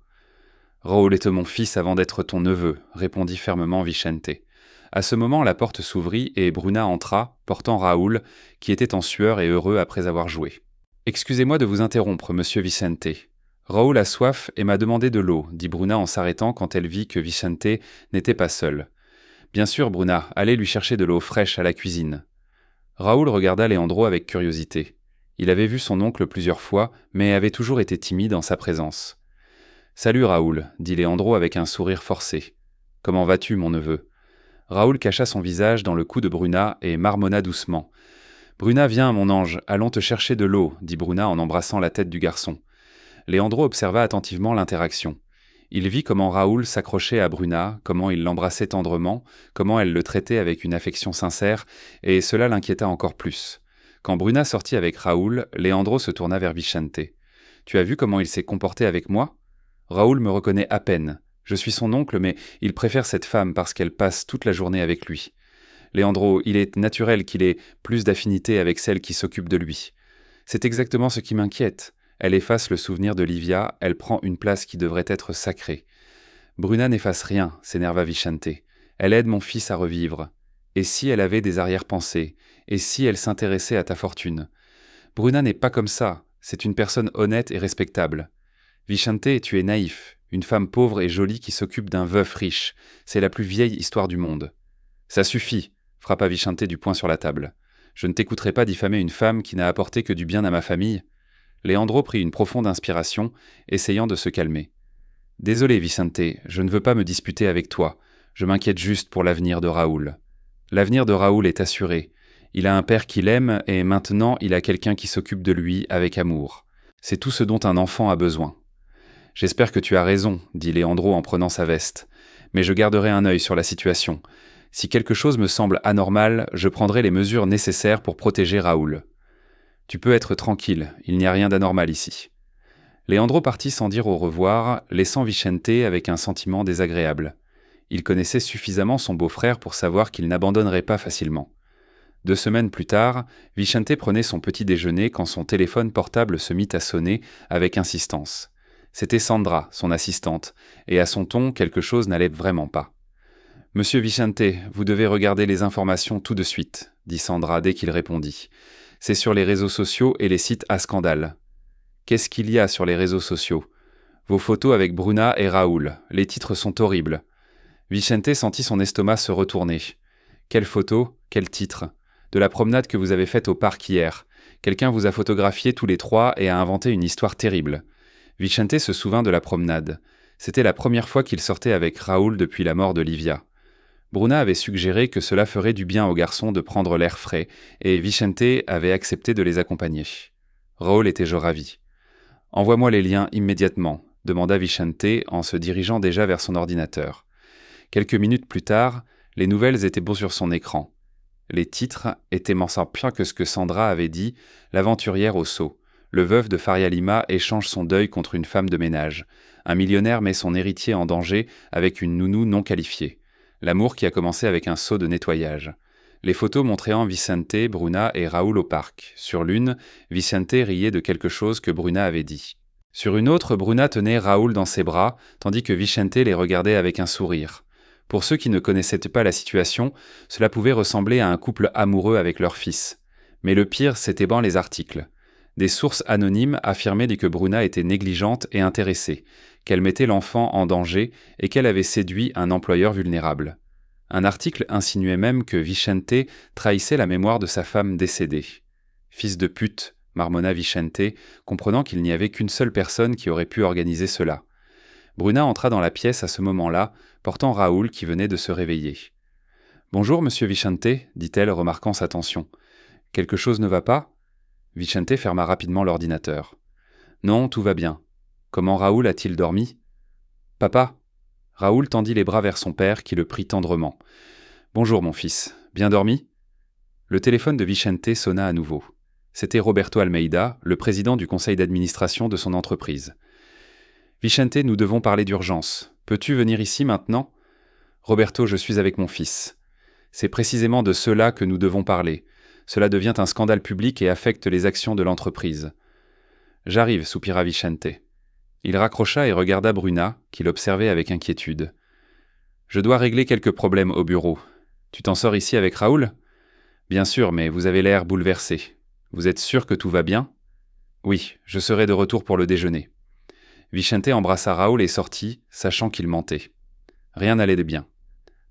Raoul était mon fils avant d'être ton neveu, répondit fermement Vicente. À ce moment, la porte s'ouvrit et Bruna entra, portant Raoul, qui était en sueur et heureux après avoir joué. « Excusez-moi de vous interrompre, monsieur Vicente. Raoul a soif et m'a demandé de l'eau, dit Bruna en s'arrêtant quand elle vit que Vicente n'était pas seul. Bien sûr, Bruna, allez lui chercher de l'eau fraîche à la cuisine. Raoul regarda Leandro avec curiosité. Il avait vu son oncle plusieurs fois, mais avait toujours été timide en sa présence. Salut Raoul, dit Leandro avec un sourire forcé. Comment vas-tu, mon neveu? Raoul cacha son visage dans le cou de Bruna et marmonna doucement. Bruna, viens, mon ange, allons te chercher de l'eau, dit Bruna en embrassant la tête du garçon. Leandro observa attentivement l'interaction. Il vit comment Raoul s'accrochait à Bruna, comment il l'embrassait tendrement, comment elle le traitait avec une affection sincère, et cela l'inquiéta encore plus. Quand Bruna sortit avec Raoul, Leandro se tourna vers Vicente. « Tu as vu comment il s'est comporté avec moi? Raoul me reconnaît à peine. Je suis son oncle, mais il préfère cette femme parce qu'elle passe toute la journée avec lui. Leandro, il est naturel qu'il ait plus d'affinité avec celle qui s'occupe de lui. C'est exactement ce qui m'inquiète. Elle efface le souvenir de Livia, elle prend une place qui devrait être sacrée. Bruna n'efface rien, s'énerva Vicente. Elle aide mon fils à revivre. Et si elle avait des arrière-pensées? Et si elle s'intéressait à ta fortune? Bruna n'est pas comme ça, c'est une personne honnête et respectable. Vicente, tu es naïf. Une femme pauvre et jolie qui s'occupe d'un veuf riche. C'est la plus vieille histoire du monde. Ça suffit, frappa Vicente du poing sur la table. Je ne t'écouterai pas diffamer une femme qui n'a apporté que du bien à ma famille. Leandro prit une profonde inspiration, essayant de se calmer. Désolé, Vicente, je ne veux pas me disputer avec toi. Je m'inquiète juste pour l'avenir de Raoul. L'avenir de Raoul est assuré. Il a un père qui l'aime et maintenant il a quelqu'un qui s'occupe de lui avec amour. C'est tout ce dont un enfant a besoin. J'espère que tu as raison, dit Leandro en prenant sa veste. Mais je garderai un œil sur la situation. Si quelque chose me semble anormal, je prendrai les mesures nécessaires pour protéger Raoul. Tu peux être tranquille, il n'y a rien d'anormal ici. Leandro partit sans dire au revoir, laissant Vicente avec un sentiment désagréable. Il connaissait suffisamment son beau-frère pour savoir qu'il n'abandonnerait pas facilement. 2 semaines plus tard, Vicente prenait son petit déjeuner quand son téléphone portable se mit à sonner avec insistance. C'était Sandra, son assistante, et à son ton, quelque chose n'allait vraiment pas. « Monsieur Vicente, vous devez regarder les informations tout de suite, » dit Sandra dès qu'il répondit. « C'est sur les réseaux sociaux et les sites à scandale. » « Qu'est-ce qu'il y a sur les réseaux sociaux? Vos photos avec Bruna et Raoul. Les titres sont horribles. » Vicente sentit son estomac se retourner. « Quelle photo? Quel titre? De la promenade que vous avez faite au parc hier. Quelqu'un vous a photographié tous les 3 et a inventé une histoire terrible. » Vicente se souvint de la promenade. C'était la première fois qu'il sortait avec Raoul depuis la mort de Livia. Bruna avait suggéré que cela ferait du bien aux garçons de prendre l'air frais, et Vicente avait accepté de les accompagner. Raoul était ravi. « Envoie-moi les liens immédiatement », demanda Vicente en se dirigeant déjà vers son ordinateur. Quelques minutes plus tard, les nouvelles étaient beaux sur son écran. Les titres étaient moins pires que ce que Sandra avait dit, l'aventurière au seau. Le veuf de Faria Lima échange son deuil contre une femme de ménage. Un millionnaire met son héritier en danger avec une nounou non qualifiée. L'amour qui a commencé avec un seau de nettoyage. Les photos montraient Vicente, Bruna et Raoul au parc. Sur l'une, Vicente riait de quelque chose que Bruna avait dit. Sur une autre, Bruna tenait Raoul dans ses bras, tandis que Vicente les regardait avec un sourire. Pour ceux qui ne connaissaient pas la situation, cela pouvait ressembler à un couple amoureux avec leur fils. Mais le pire, c'était dans les articles. Des sources anonymes affirmaient que Bruna était négligente et intéressée, qu'elle mettait l'enfant en danger et qu'elle avait séduit un employeur vulnérable. Un article insinuait même que Vicente trahissait la mémoire de sa femme décédée. « Fils de pute », marmonna Vicente, comprenant qu'il n'y avait qu'une seule personne qui aurait pu organiser cela. Bruna entra dans la pièce à ce moment-là, portant Raoul qui venait de se réveiller. « Bonjour, monsieur Vicente, dit-elle, remarquant sa tension. « Quelque chose ne va pas ?» Vicente ferma rapidement l'ordinateur. « Non, tout va bien. Comment Raoul a-t-il dormi ?»« Papa !» Raoul tendit les bras vers son père qui le prit tendrement. « Bonjour, mon fils. Bien dormi ?» Le téléphone de Vicente sonna à nouveau. C'était Roberto Almeida, le président du conseil d'administration de son entreprise. « Vicente, nous devons parler d'urgence. Peux-tu venir ici maintenant ? » « Roberto, je suis avec mon fils. C'est précisément de cela que nous devons parler. Cela devient un scandale public et affecte les actions de l'entreprise. »« J'arrive, soupira Vicente. Il raccrocha et regarda Bruna, qui l'observait avec inquiétude. « Je dois régler quelques problèmes au bureau. Tu t'en sors ici avec Raoul ? » ?»« Bien sûr, mais vous avez l'air bouleversé. Vous êtes sûr que tout va bien ? » ?»« Oui, je serai de retour pour le déjeuner. » Vicente embrassa Raoul et sortit, sachant qu'il mentait. Rien n'allait de bien.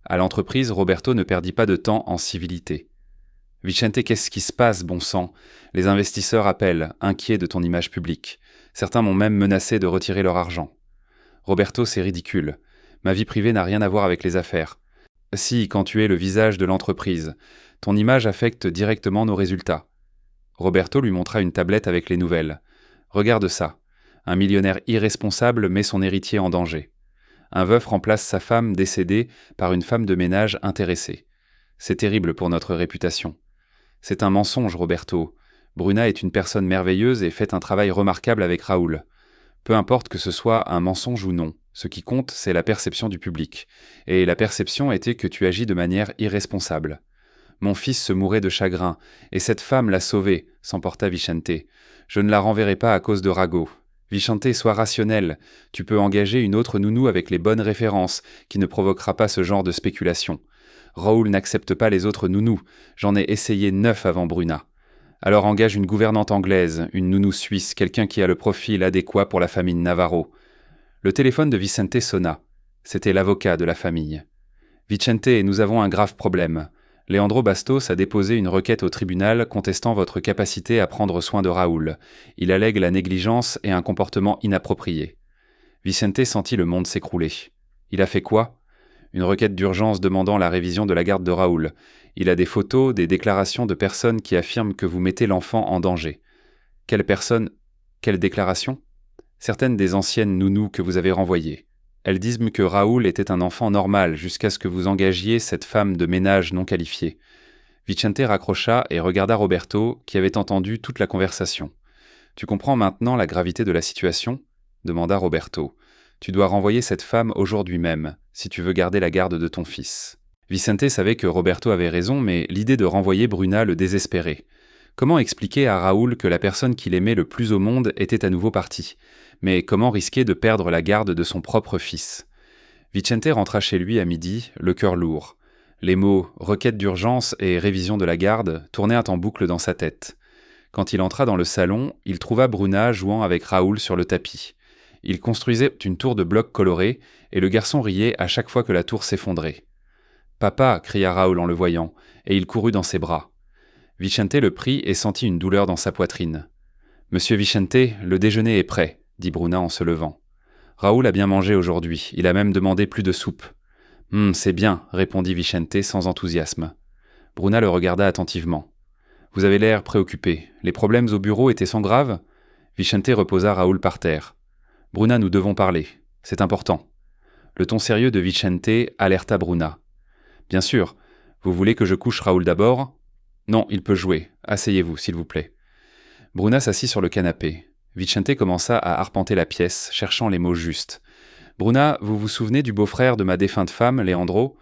À l'entreprise, Roberto ne perdit pas de temps en civilité. « Vicente, qu'est-ce qui se passe, bon sang ? Les investisseurs appellent, inquiets de ton image publique. Certains m'ont même menacé de retirer leur argent. »« Roberto, c'est ridicule. Ma vie privée n'a rien à voir avec les affaires. Si, quand tu es le visage de l'entreprise, ton image affecte directement nos résultats. » Roberto lui montra une tablette avec les nouvelles. « Regarde ça. Un millionnaire irresponsable met son héritier en danger. Un veuf remplace sa femme décédée par une femme de ménage intéressée. C'est terrible pour notre réputation. C'est un mensonge, Roberto. Bruna est une personne merveilleuse et fait un travail remarquable avec Raoul. Peu importe que ce soit un mensonge ou non, ce qui compte, c'est la perception du public. Et la perception était que tu agis de manière irresponsable. Mon fils se mourait de chagrin, et cette femme l'a sauvé, s'emporta Vicente. Je ne la renverrai pas à cause de ragots. Vicente, sois rationnel. Tu peux engager une autre nounou avec les bonnes références, qui ne provoquera pas ce genre de spéculation. Raoul n'accepte pas les autres nounous. J'en ai essayé 9 avant Bruna. Alors engage une gouvernante anglaise, une nounou suisse, quelqu'un qui a le profil adéquat pour la famille Navarro. Le téléphone de Vicente sonna. C'était l'avocat de la famille. « Vicente, nous avons un grave problème. Leandro Bastos a déposé une requête au tribunal contestant votre capacité à prendre soin de Raoul. Il allègue la négligence et un comportement inapproprié. » Vicente sentit le monde s'écrouler. Il a fait quoi ? Une requête d'urgence demandant la révision de la garde de Raoul. Il a des photos, des déclarations de personnes qui affirment que vous mettez l'enfant en danger. Quelles personnes ? Quelles déclarations ? Certaines des anciennes nounous que vous avez renvoyées. Elles disent que Raoul était un enfant normal jusqu'à ce que vous engagiez cette femme de ménage non qualifiée. Vicente raccrocha et regarda Roberto, qui avait entendu toute la conversation. « Tu comprends maintenant la gravité de la situation ?» demanda Roberto. « Tu dois renvoyer cette femme aujourd'hui même, si tu veux garder la garde de ton fils. » Vicente savait que Roberto avait raison, mais l'idée de renvoyer Bruna le désespérait. Comment expliquer à Raoul que la personne qu'il aimait le plus au monde était à nouveau partie ? Mais comment risquer de perdre la garde de son propre fils ? Vicente rentra chez lui à midi, le cœur lourd. Les mots « requête d'urgence » et « révision de la garde » tournaient en boucle dans sa tête. Quand il entra dans le salon, il trouva Bruna jouant avec Raoul sur le tapis. Il construisait une tour de blocs colorés, et le garçon riait à chaque fois que la tour s'effondrait. « Papa !» cria Raoul en le voyant, et il courut dans ses bras. Vicente le prit et sentit une douleur dans sa poitrine. « Monsieur Vicente, le déjeuner est prêt », dit Bruna en se levant. « Raoul a bien mangé aujourd'hui, il a même demandé plus de soupe. »« C'est bien », répondit Vicente sans enthousiasme. Bruna le regarda attentivement. « Vous avez l'air préoccupé. Les problèmes au bureau étaient-ils graves ?» Vicente reposa Raoul par terre. « Bruna, nous devons parler. C'est important. » Le ton sérieux de Vicente alerta Bruna. « Bien sûr. Vous voulez que je couche Raoul d'abord ? » « Non, il peut jouer. Asseyez-vous, s'il vous plaît. » Bruna s'assit sur le canapé. Vicente commença à arpenter la pièce, cherchant les mots justes. « Bruna, vous vous souvenez du beau-frère de ma défunte femme, Leandro ?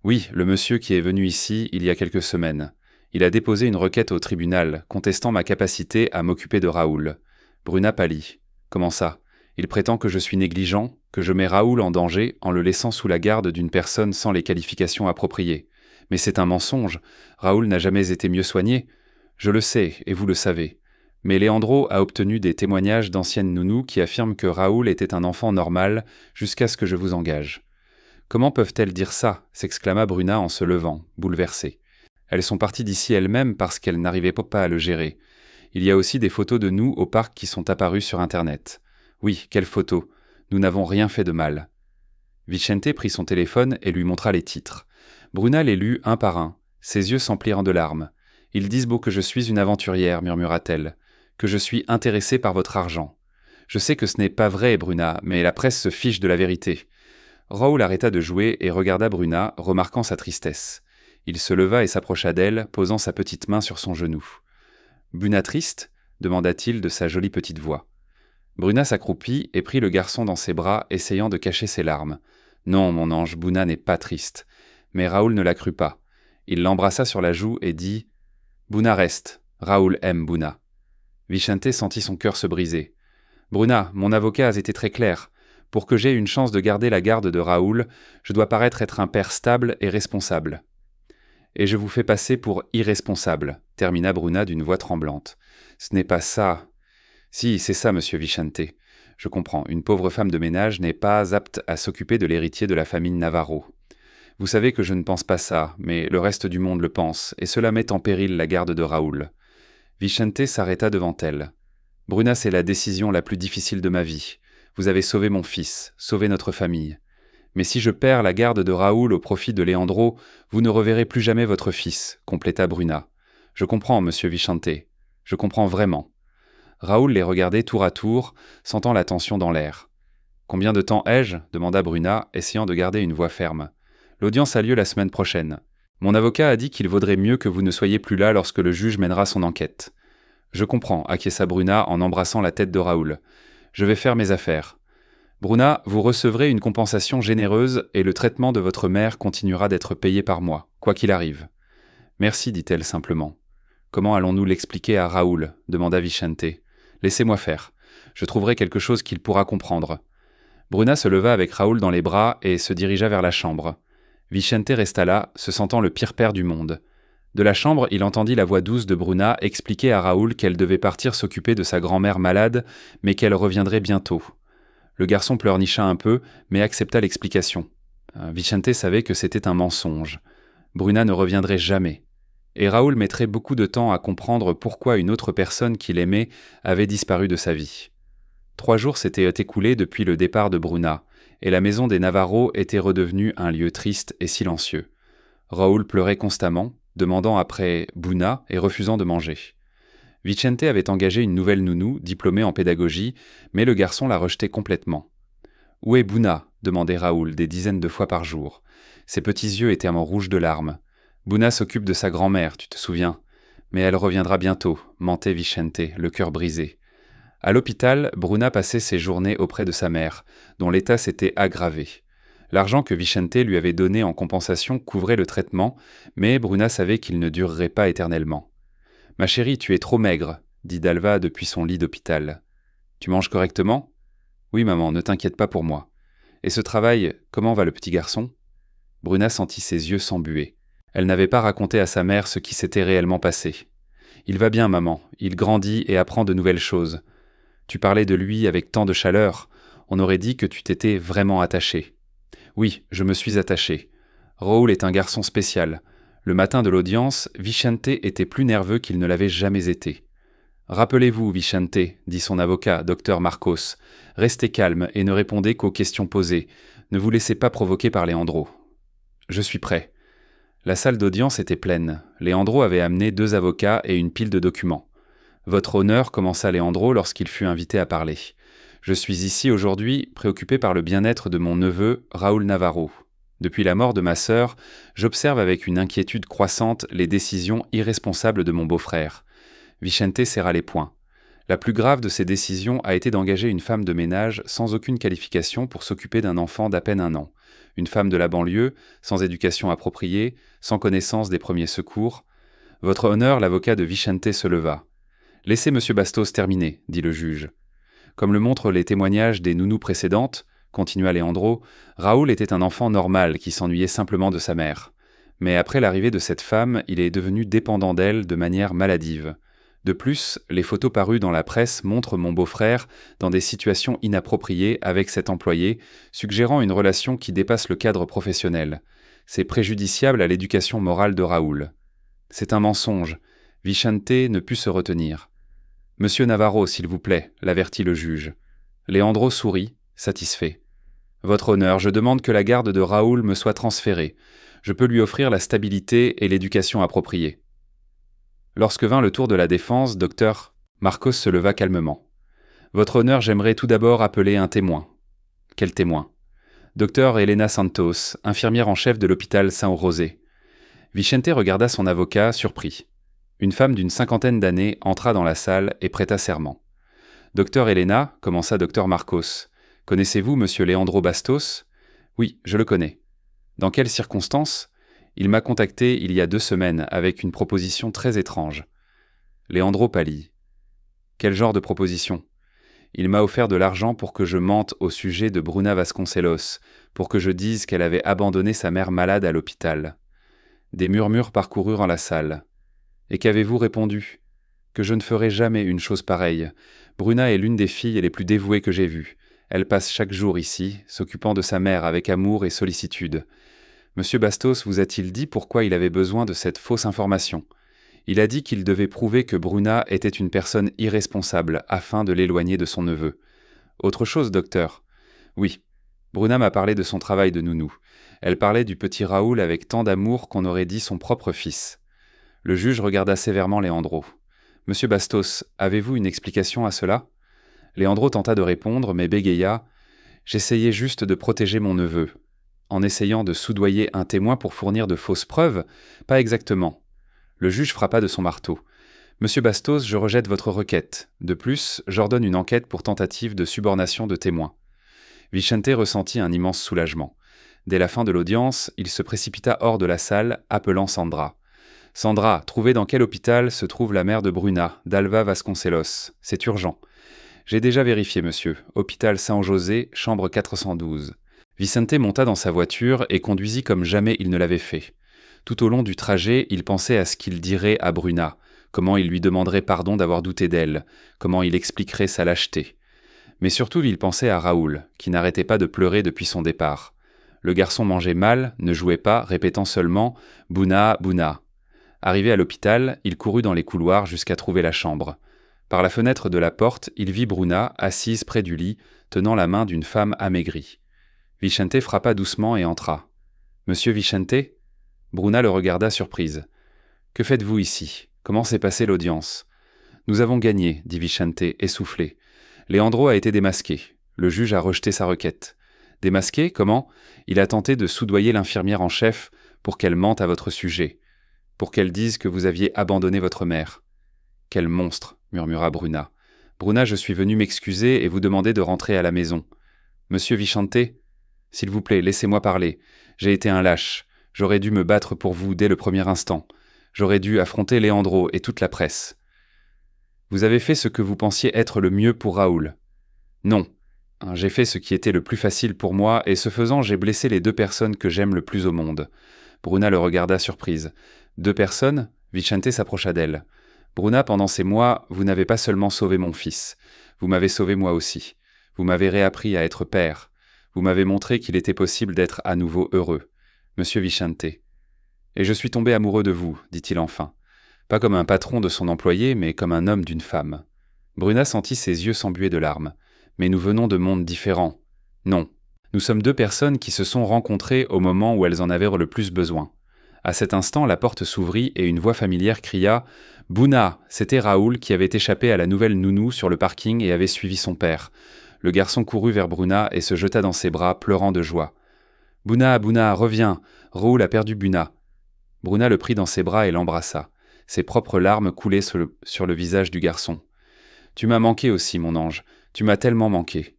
Oui, le monsieur qui est venu ici il y a quelques semaines. Il a déposé une requête au tribunal, contestant ma capacité à m'occuper de Raoul. » Bruna pâlit. « Comment ça ? Il prétend que je suis négligent, que je mets Raoul en danger en le laissant sous la garde d'une personne sans les qualifications appropriées. Mais c'est un mensonge. Raoul n'a jamais été mieux soigné. Je le sais, et vous le savez. Mais Leandro a obtenu des témoignages d'anciennes nounous qui affirment que Raoul était un enfant normal jusqu'à ce que je vous engage. Comment peuvent-elles dire ça s'exclama Bruna en se levant, bouleversée. Elles sont parties d'ici elles-mêmes parce qu'elles n'arrivaient pas à le gérer. Il y a aussi des photos de nous au parc qui sont apparues sur Internet. Oui, quelles photos? Nous n'avons rien fait de mal. Vicente prit son téléphone et lui montra les titres. Bruna les lut un par un. Ses yeux s'emplirent de larmes. « Ils disent beau que je suis une aventurière, murmura-t-elle, que je suis intéressée par votre argent. Je sais que ce n'est pas vrai, Bruna, mais la presse se fiche de la vérité. » Raoul arrêta de jouer et regarda Bruna, remarquant sa tristesse. Il se leva et s'approcha d'elle, posant sa petite main sur son genou. « Bruna triste ?» demanda-t-il de sa jolie petite voix. Bruna s'accroupit et prit le garçon dans ses bras, essayant de cacher ses larmes. « Non, mon ange, Bruna n'est pas triste. » Mais Raoul ne la crut pas. Il l'embrassa sur la joue et dit « Bruna reste. Raoul aime Bruna. » Vicente sentit son cœur se briser. « Bruna, mon avocat a été très clair. Pour que j'aie une chance de garder la garde de Raoul, je dois paraître être un père stable et responsable. » « Et je vous fais passer pour irresponsable, » termina Bruna d'une voix tremblante. « Ce n'est pas ça. »« Si, c'est ça, monsieur Vicente. Je comprends, une pauvre femme de ménage n'est pas apte à s'occuper de l'héritier de la famille Navarro. Vous savez que je ne pense pas ça, mais le reste du monde le pense, et cela met en péril la garde de Raoul. » Vicente s'arrêta devant elle. « Bruna, c'est la décision la plus difficile de ma vie. Vous avez sauvé mon fils, sauvé notre famille. Mais si je perds la garde de Raoul au profit de Leandro, vous ne reverrez plus jamais votre fils, compléta Bruna. Je comprends, monsieur Vicente. Je comprends vraiment. » Raoul les regardait tour à tour, sentant la tension dans l'air. « Combien de temps ai-je » demanda Bruna, essayant de garder une voix ferme. « L'audience a lieu la semaine prochaine. Mon avocat a dit qu'il vaudrait mieux que vous ne soyez plus là lorsque le juge mènera son enquête. »« Je comprends, » acquiesça Bruna en embrassant la tête de Raoul. « Je vais faire mes affaires. Bruna, vous recevrez une compensation généreuse et le traitement de votre mère continuera d'être payé par moi, quoi qu'il arrive. »« Merci, dit-elle simplement. »« Comment allons-nous l'expliquer à Raoul » demanda Vicente. « Laissez-moi faire. Je trouverai quelque chose qu'il pourra comprendre. » Bruna se leva avec Raoul dans les bras et se dirigea vers la chambre. Vicente resta là, se sentant le pire père du monde. De la chambre, il entendit la voix douce de Bruna expliquer à Raoul qu'elle devait partir s'occuper de sa grand-mère malade, mais qu'elle reviendrait bientôt. Le garçon pleurnicha un peu, mais accepta l'explication. Vicente savait que c'était un mensonge. Bruna ne reviendrait jamais. Et Raoul mettrait beaucoup de temps à comprendre pourquoi une autre personne qu'il aimait avait disparu de sa vie. 3 jours s'étaient écoulés depuis le départ de Bruna, et la maison des Navarro était redevenue un lieu triste et silencieux. Raoul pleurait constamment, demandant après Bruna et refusant de manger. Vicente avait engagé une nouvelle nounou, diplômée en pédagogie, mais le garçon la rejetait complètement. « Où est Bruna ?» demandait Raoul des dizaines de fois par jour. Ses petits yeux étaient en rouge de larmes. « Bruna s'occupe de sa grand-mère, tu te souviens. Mais elle reviendra bientôt, » mentait Vicente, le cœur brisé. À l'hôpital, Bruna passait ses journées auprès de sa mère, dont l'état s'était aggravé. L'argent que Vicente lui avait donné en compensation couvrait le traitement, mais Bruna savait qu'il ne durerait pas éternellement. « Ma chérie, tu es trop maigre, » dit Dalva depuis son lit d'hôpital. « Tu manges correctement ? » ?»« Oui, maman, ne t'inquiète pas pour moi. »« Et ce travail, comment va le petit garçon ?» Bruna sentit ses yeux s'embuer. Elle n'avait pas raconté à sa mère ce qui s'était réellement passé. « Il va bien, maman, il grandit et apprend de nouvelles choses. Tu parlais de lui avec tant de chaleur, on aurait dit que tu t'étais vraiment attaché. »« Oui, je me suis attaché. Raoul est un garçon spécial. Le matin de l'audience, Vicente était plus nerveux qu'il ne l'avait jamais été. « Rappelez-vous, Vicente, dit son avocat, docteur Marcos, restez calme et ne répondez qu'aux questions posées. Ne vous laissez pas provoquer par Leandro. »« Je suis prêt. » La salle d'audience était pleine. Leandro avait amené 2 avocats et une pile de documents. « Votre honneur, commença Leandro lorsqu'il fut invité à parler. Je suis ici aujourd'hui préoccupé par le bien-être de mon neveu, Raoul Navarro. Depuis la mort de ma sœur, j'observe avec une inquiétude croissante les décisions irresponsables de mon beau-frère. » Vicente serra les poings. La plus grave de ces décisions a été d'engager une femme de ménage sans aucune qualification pour s'occuper d'un enfant d'à peine 1 an. Une femme de la banlieue, sans éducation appropriée, sans connaissance des premiers secours. « Votre honneur, l'avocat de Vicente se leva. « Laissez M. Bastos terminer, dit le juge. Comme le montrent les témoignages des nounous précédentes, continua Leandro, Raoul était un enfant normal qui s'ennuyait simplement de sa mère. Mais après l'arrivée de cette femme, il est devenu dépendant d'elle de manière maladive. De plus, les photos parues dans la presse montrent mon beau-frère dans des situations inappropriées avec cet employé, suggérant une relation qui dépasse le cadre professionnel. C'est préjudiciable à l'éducation morale de Raoul. C'est un mensonge. Vicente ne put se retenir. « Monsieur Navarro, s'il vous plaît », l'avertit le juge. Leandro sourit, satisfait. « Votre honneur, je demande que la garde de Raoul me soit transférée. Je peux lui offrir la stabilité et l'éducation appropriée. » Lorsque vint le tour de la défense, docteur Marcos se leva calmement. « Votre honneur, j'aimerais tout d'abord appeler un témoin. » « Quel témoin ?»« Docteur Elena Santos, infirmière en chef de l'hôpital San José. » Vicente regarda son avocat, surpris. Une femme d'une 50aine d'années entra dans la salle et prêta serment. « Docteur Elena, commença docteur Marcos, connaissez-vous monsieur Leandro Bastos ? » ?»« Oui, je le connais. »« Dans quelles circonstances ? » ?»« Il m'a contacté il y a 2 semaines avec une proposition très étrange. » Leandro pâlit. « Quel genre de proposition ? » ?»« Il m'a offert de l'argent pour que je mente au sujet de Bruna Vasconcelos, pour que je dise qu'elle avait abandonné sa mère malade à l'hôpital. » Des murmures parcoururent la salle. « Et qu'avez-vous répondu ? » ?»« Que je ne ferai jamais une chose pareille. Bruna est l'une des filles les plus dévouées que j'ai vues. Elle passe chaque jour ici, s'occupant de sa mère avec amour et sollicitude. Monsieur Bastos vous a-t-il dit pourquoi il avait besoin de cette fausse information ? Il a dit qu'il devait prouver que Bruna était une personne irresponsable afin de l'éloigner de son neveu. Autre chose, docteur ? Oui. Bruna m'a parlé de son travail de nounou. Elle parlait du petit Raoul avec tant d'amour qu'on aurait dit son propre fils. Le juge regarda sévèrement Leandro. « Monsieur Bastos, avez-vous une explication à cela ?» Leandro tenta de répondre, mais bégaya. « J'essayais juste de protéger mon neveu. » En essayant de soudoyer un témoin pour fournir de fausses preuves ? Pas exactement. Le juge frappa de son marteau. « Monsieur Bastos, je rejette votre requête. De plus, j'ordonne une enquête pour tentative de subornation de témoins. » Vicente ressentit un immense soulagement. Dès la fin de l'audience, il se précipita hors de la salle, appelant Sandra. « Sandra, trouvez dans quel hôpital se trouve la mère de Bruna, d'Alva Vasconcelos. C'est urgent. »« J'ai déjà vérifié, monsieur. Hôpital San José, chambre 412. » Vicente monta dans sa voiture et conduisit comme jamais il ne l'avait fait. Tout au long du trajet, il pensait à ce qu'il dirait à Bruna, comment il lui demanderait pardon d'avoir douté d'elle, comment il expliquerait sa lâcheté. Mais surtout, il pensait à Raoul, qui n'arrêtait pas de pleurer depuis son départ. Le garçon mangeait mal, ne jouait pas, répétant seulement « Bouna, Bouna ». Arrivé à l'hôpital, il courut dans les couloirs jusqu'à trouver la chambre. Par la fenêtre de la porte, il vit Bruna, assise près du lit, tenant la main d'une femme amaigrie. Vicente frappa doucement et entra. « Monsieur Vicente ?» Bruna le regarda surprise. « Que faites-vous ici ? Comment s'est passée l'audience ?»« Nous avons gagné, » dit Vicente, essoufflé. « Leandro a été démasqué. Le juge a rejeté sa requête. »« Démasqué ? Comment ? Il a tenté de soudoyer l'infirmière en chef pour qu'elle mente à votre sujet, pour qu'elle dise que vous aviez abandonné votre mère. »« Quel monstre !» murmura Bruna. « Bruna, je suis venu m'excuser et vous demander de rentrer à la maison. »« Monsieur Vicente ? S'il vous plaît, laissez-moi parler. J'ai été un lâche. J'aurais dû me battre pour vous dès le premier instant. J'aurais dû affronter Leandro et toute la presse. Vous avez fait ce que vous pensiez être le mieux pour Raoul. Non. J'ai fait ce qui était le plus facile pour moi et ce faisant, j'ai blessé les 2 personnes que j'aime le plus au monde. » Bruna le regarda surprise. « 2 personnes ?» Vicente s'approcha d'elle. « Bruna, pendant ces mois, vous n'avez pas seulement sauvé mon fils. Vous m'avez sauvé moi aussi. Vous m'avez réappris à être père. Vous m'avez montré qu'il était possible d'être à nouveau heureux. Monsieur Vicente. Et je suis tombé amoureux de vous, dit-il enfin. Pas comme un patron de son employé, mais comme un homme d'une femme. » Bruna sentit ses yeux s'embuer de larmes. « Mais nous venons de mondes différents. » »« Non. Nous sommes 2 personnes qui se sont rencontrées au moment où elles en avaient le plus besoin. » À cet instant, la porte s'ouvrit et une voix familière cria « Bouna !» C'était Raoul qui avait échappé à la nouvelle nounou sur le parking et avait suivi son père. Le garçon courut vers Bruna et se jeta dans ses bras, pleurant de joie. « Bouna, Bouna, reviens ! Raoul a perdu Bouna. » Bruna le prit dans ses bras et l'embrassa. Ses propres larmes coulaient sur le visage du garçon. « Tu m'as manqué aussi, mon ange. Tu m'as tellement manqué. »«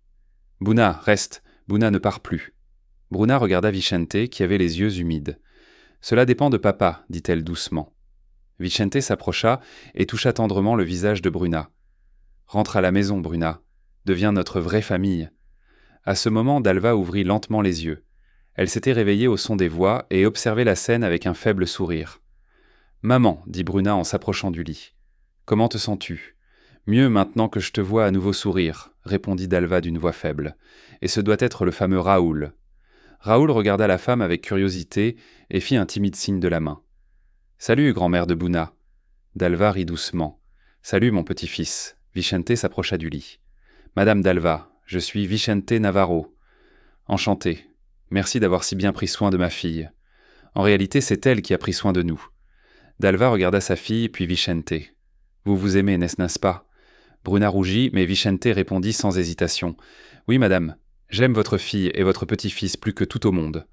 Bouna, reste. Bouna ne part plus. » Bruna regarda Vicente, qui avait les yeux humides. « Cela dépend de papa, dit-elle doucement. » Vicente s'approcha et toucha tendrement le visage de Bruna. « Rentre à la maison, Bruna. Deviens notre vraie famille. » À ce moment, Dalva ouvrit lentement les yeux. Elle s'était réveillée au son des voix et observait la scène avec un faible sourire. « Maman, dit Bruna en s'approchant du lit. Comment te sens-tu ? Mieux maintenant que je te vois à nouveau sourire, répondit Dalva d'une voix faible. Et ce doit être le fameux Raoul. Raoul regarda la femme avec curiosité et fit un timide signe de la main. Salut, grand-mère de Buna. Dalva rit doucement. Salut, mon petit-fils. Vicente s'approcha du lit. Madame Dalva, je suis Vicente Navarro. Enchanté. Merci d'avoir si bien pris soin de ma fille. En réalité, c'est elle qui a pris soin de nous. Dalva regarda sa fille, puis Vicente. Vous vous aimez, n'est-ce pas ? Bruna rougit, mais Vicente répondit sans hésitation. Oui, madame. J'aime votre fille et votre petit-fils plus que tout au monde.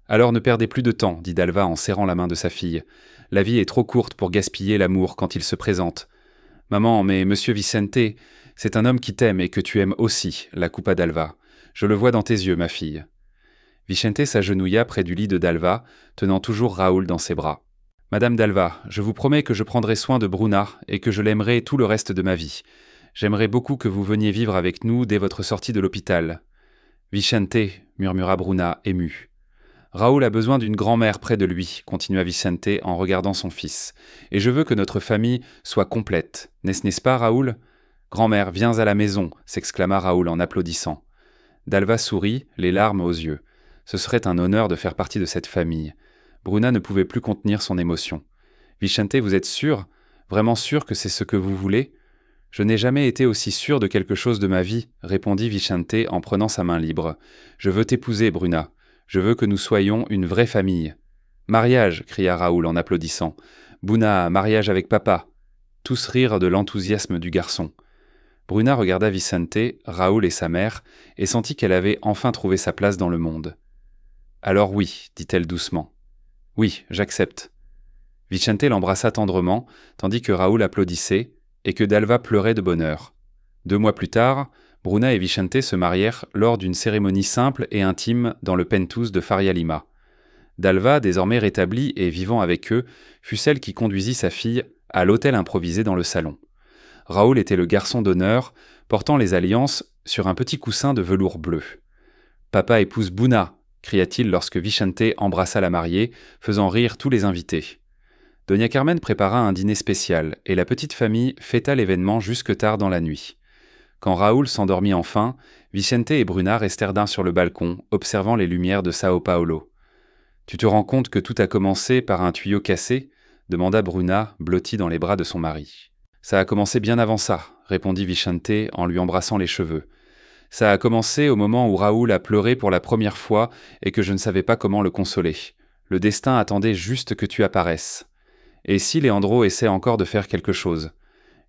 Alors ne perdez plus de temps, dit Dalva en serrant la main de sa fille. La vie est trop courte pour gaspiller l'amour quand il se présente. Maman, mais monsieur Vicente, c'est un homme qui t'aime et que tu aimes aussi, la coupa Dalva. Je le vois dans tes yeux, ma fille. Vicente s'agenouilla près du lit de Dalva, tenant toujours Raoul dans ses bras. Madame Dalva, je vous promets que je prendrai soin de Bruna et que je l'aimerai tout le reste de ma vie. J'aimerais beaucoup que vous veniez vivre avec nous dès votre sortie de l'hôpital. Vicente, murmura Bruna, émue. Raoul a besoin d'une grand-mère près de lui, continua Vicente en regardant son fils. Et je veux que notre famille soit complète. N'est-ce pas, Raoul ? Grand-mère, viens à la maison, s'exclama Raoul en applaudissant. Dalva sourit, les larmes aux yeux. Ce serait un honneur de faire partie de cette famille. Bruna ne pouvait plus contenir son émotion. Vicente, vous êtes sûr ? Vraiment sûr que c'est ce que vous voulez ? Je n'ai jamais été aussi sûr de quelque chose de ma vie, répondit Vicente en prenant sa main libre. Je veux t'épouser, Bruna. Je veux que nous soyons une vraie famille. Mariage, cria Raoul en applaudissant. Buna, mariage avec papa. Tous rirent de l'enthousiasme du garçon. Bruna regarda Vicente, Raoul et sa mère, et sentit qu'elle avait enfin trouvé sa place dans le monde. Alors oui, dit-elle doucement. Oui, j'accepte. Vicente l'embrassa tendrement, tandis que Raoul applaudissait, et que Dalva pleurait de bonheur. 2 mois plus tard, Bruna et Vicente se marièrent lors d'une cérémonie simple et intime dans le penthouse de Faria Lima. Dalva, désormais rétablie et vivant avec eux, fut celle qui conduisit sa fille à l'hôtel improvisé dans le salon. Raoul était le garçon d'honneur, portant les alliances sur un petit coussin de velours bleu. « Papa épouse Buna !» cria-t-il lorsque Vicente embrassa la mariée, faisant rire tous les invités. Doña Carmen prépara un dîner spécial, et la petite famille fêta l'événement jusque tard dans la nuit. Quand Raoul s'endormit enfin, Vicente et Bruna restèrent d'un sur le balcon, observant les lumières de Sao Paulo. « Tu te rends compte que tout a commencé par un tuyau cassé ?» demanda Bruna, blottie dans les bras de son mari. « Ça a commencé bien avant ça, » répondit Vicente en lui embrassant les cheveux. « Ça a commencé au moment où Raoul a pleuré pour la première fois et que je ne savais pas comment le consoler. Le destin attendait juste que tu apparaisses. Et si Leandro essaie encore de faire quelque chose ?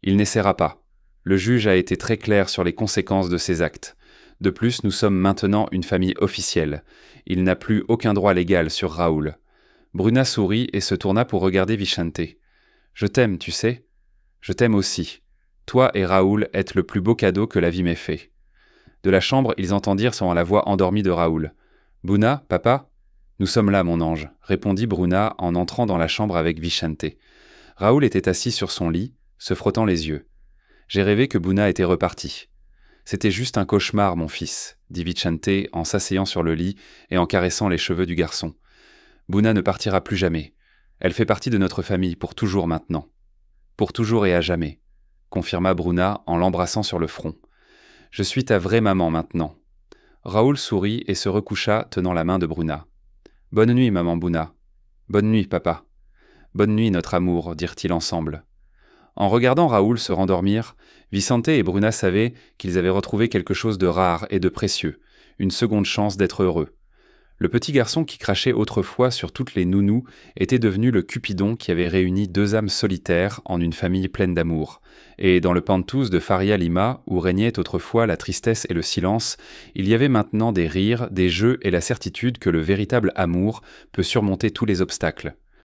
Il n'essaiera pas. Le juge a été très clair sur les conséquences de ses actes. De plus, nous sommes maintenant une famille officielle. Il n'a plus aucun droit légal sur Raoul. » Bruna sourit et se tourna pour regarder Vicente. « Je t'aime, tu sais. Je t'aime aussi. Toi et Raoul êtes le plus beau cadeau que la vie m'ait fait. » De la chambre, ils entendirent sans la voix endormie de Raoul. « Buna, papa ? » « Nous sommes là, mon ange, » répondit Bruna en entrant dans la chambre avec Vicente. Raoul était assis sur son lit, se frottant les yeux. « J'ai rêvé que Buna était reparti. »« C'était juste un cauchemar, mon fils, » dit Vicente en s'asseyant sur le lit et en caressant les cheveux du garçon. « Buna ne partira plus jamais. Elle fait partie de notre famille pour toujours maintenant. »« Pour toujours et à jamais, » confirma Bruna en l'embrassant sur le front. « Je suis ta vraie maman maintenant. » Raoul sourit et se recoucha tenant la main de Bruna. « Bonne nuit, maman Buna. »« Bonne nuit, papa. »« Bonne nuit, notre amour, » dirent-ils ensemble. En regardant Raoul se rendormir, Vicente et Bruna savaient qu'ils avaient retrouvé quelque chose de rare et de précieux, une seconde chance d'être heureux. Le petit garçon qui crachait autrefois sur toutes les nounous était devenu le Cupidon qui avait réuni 2 âmes solitaires en une famille pleine d'amour. Et dans le penthouse de Faria Lima, où régnait autrefois la tristesse et le silence, il y avait maintenant des rires, des jeux et la certitude que le véritable amour peut surmonter tous les obstacles.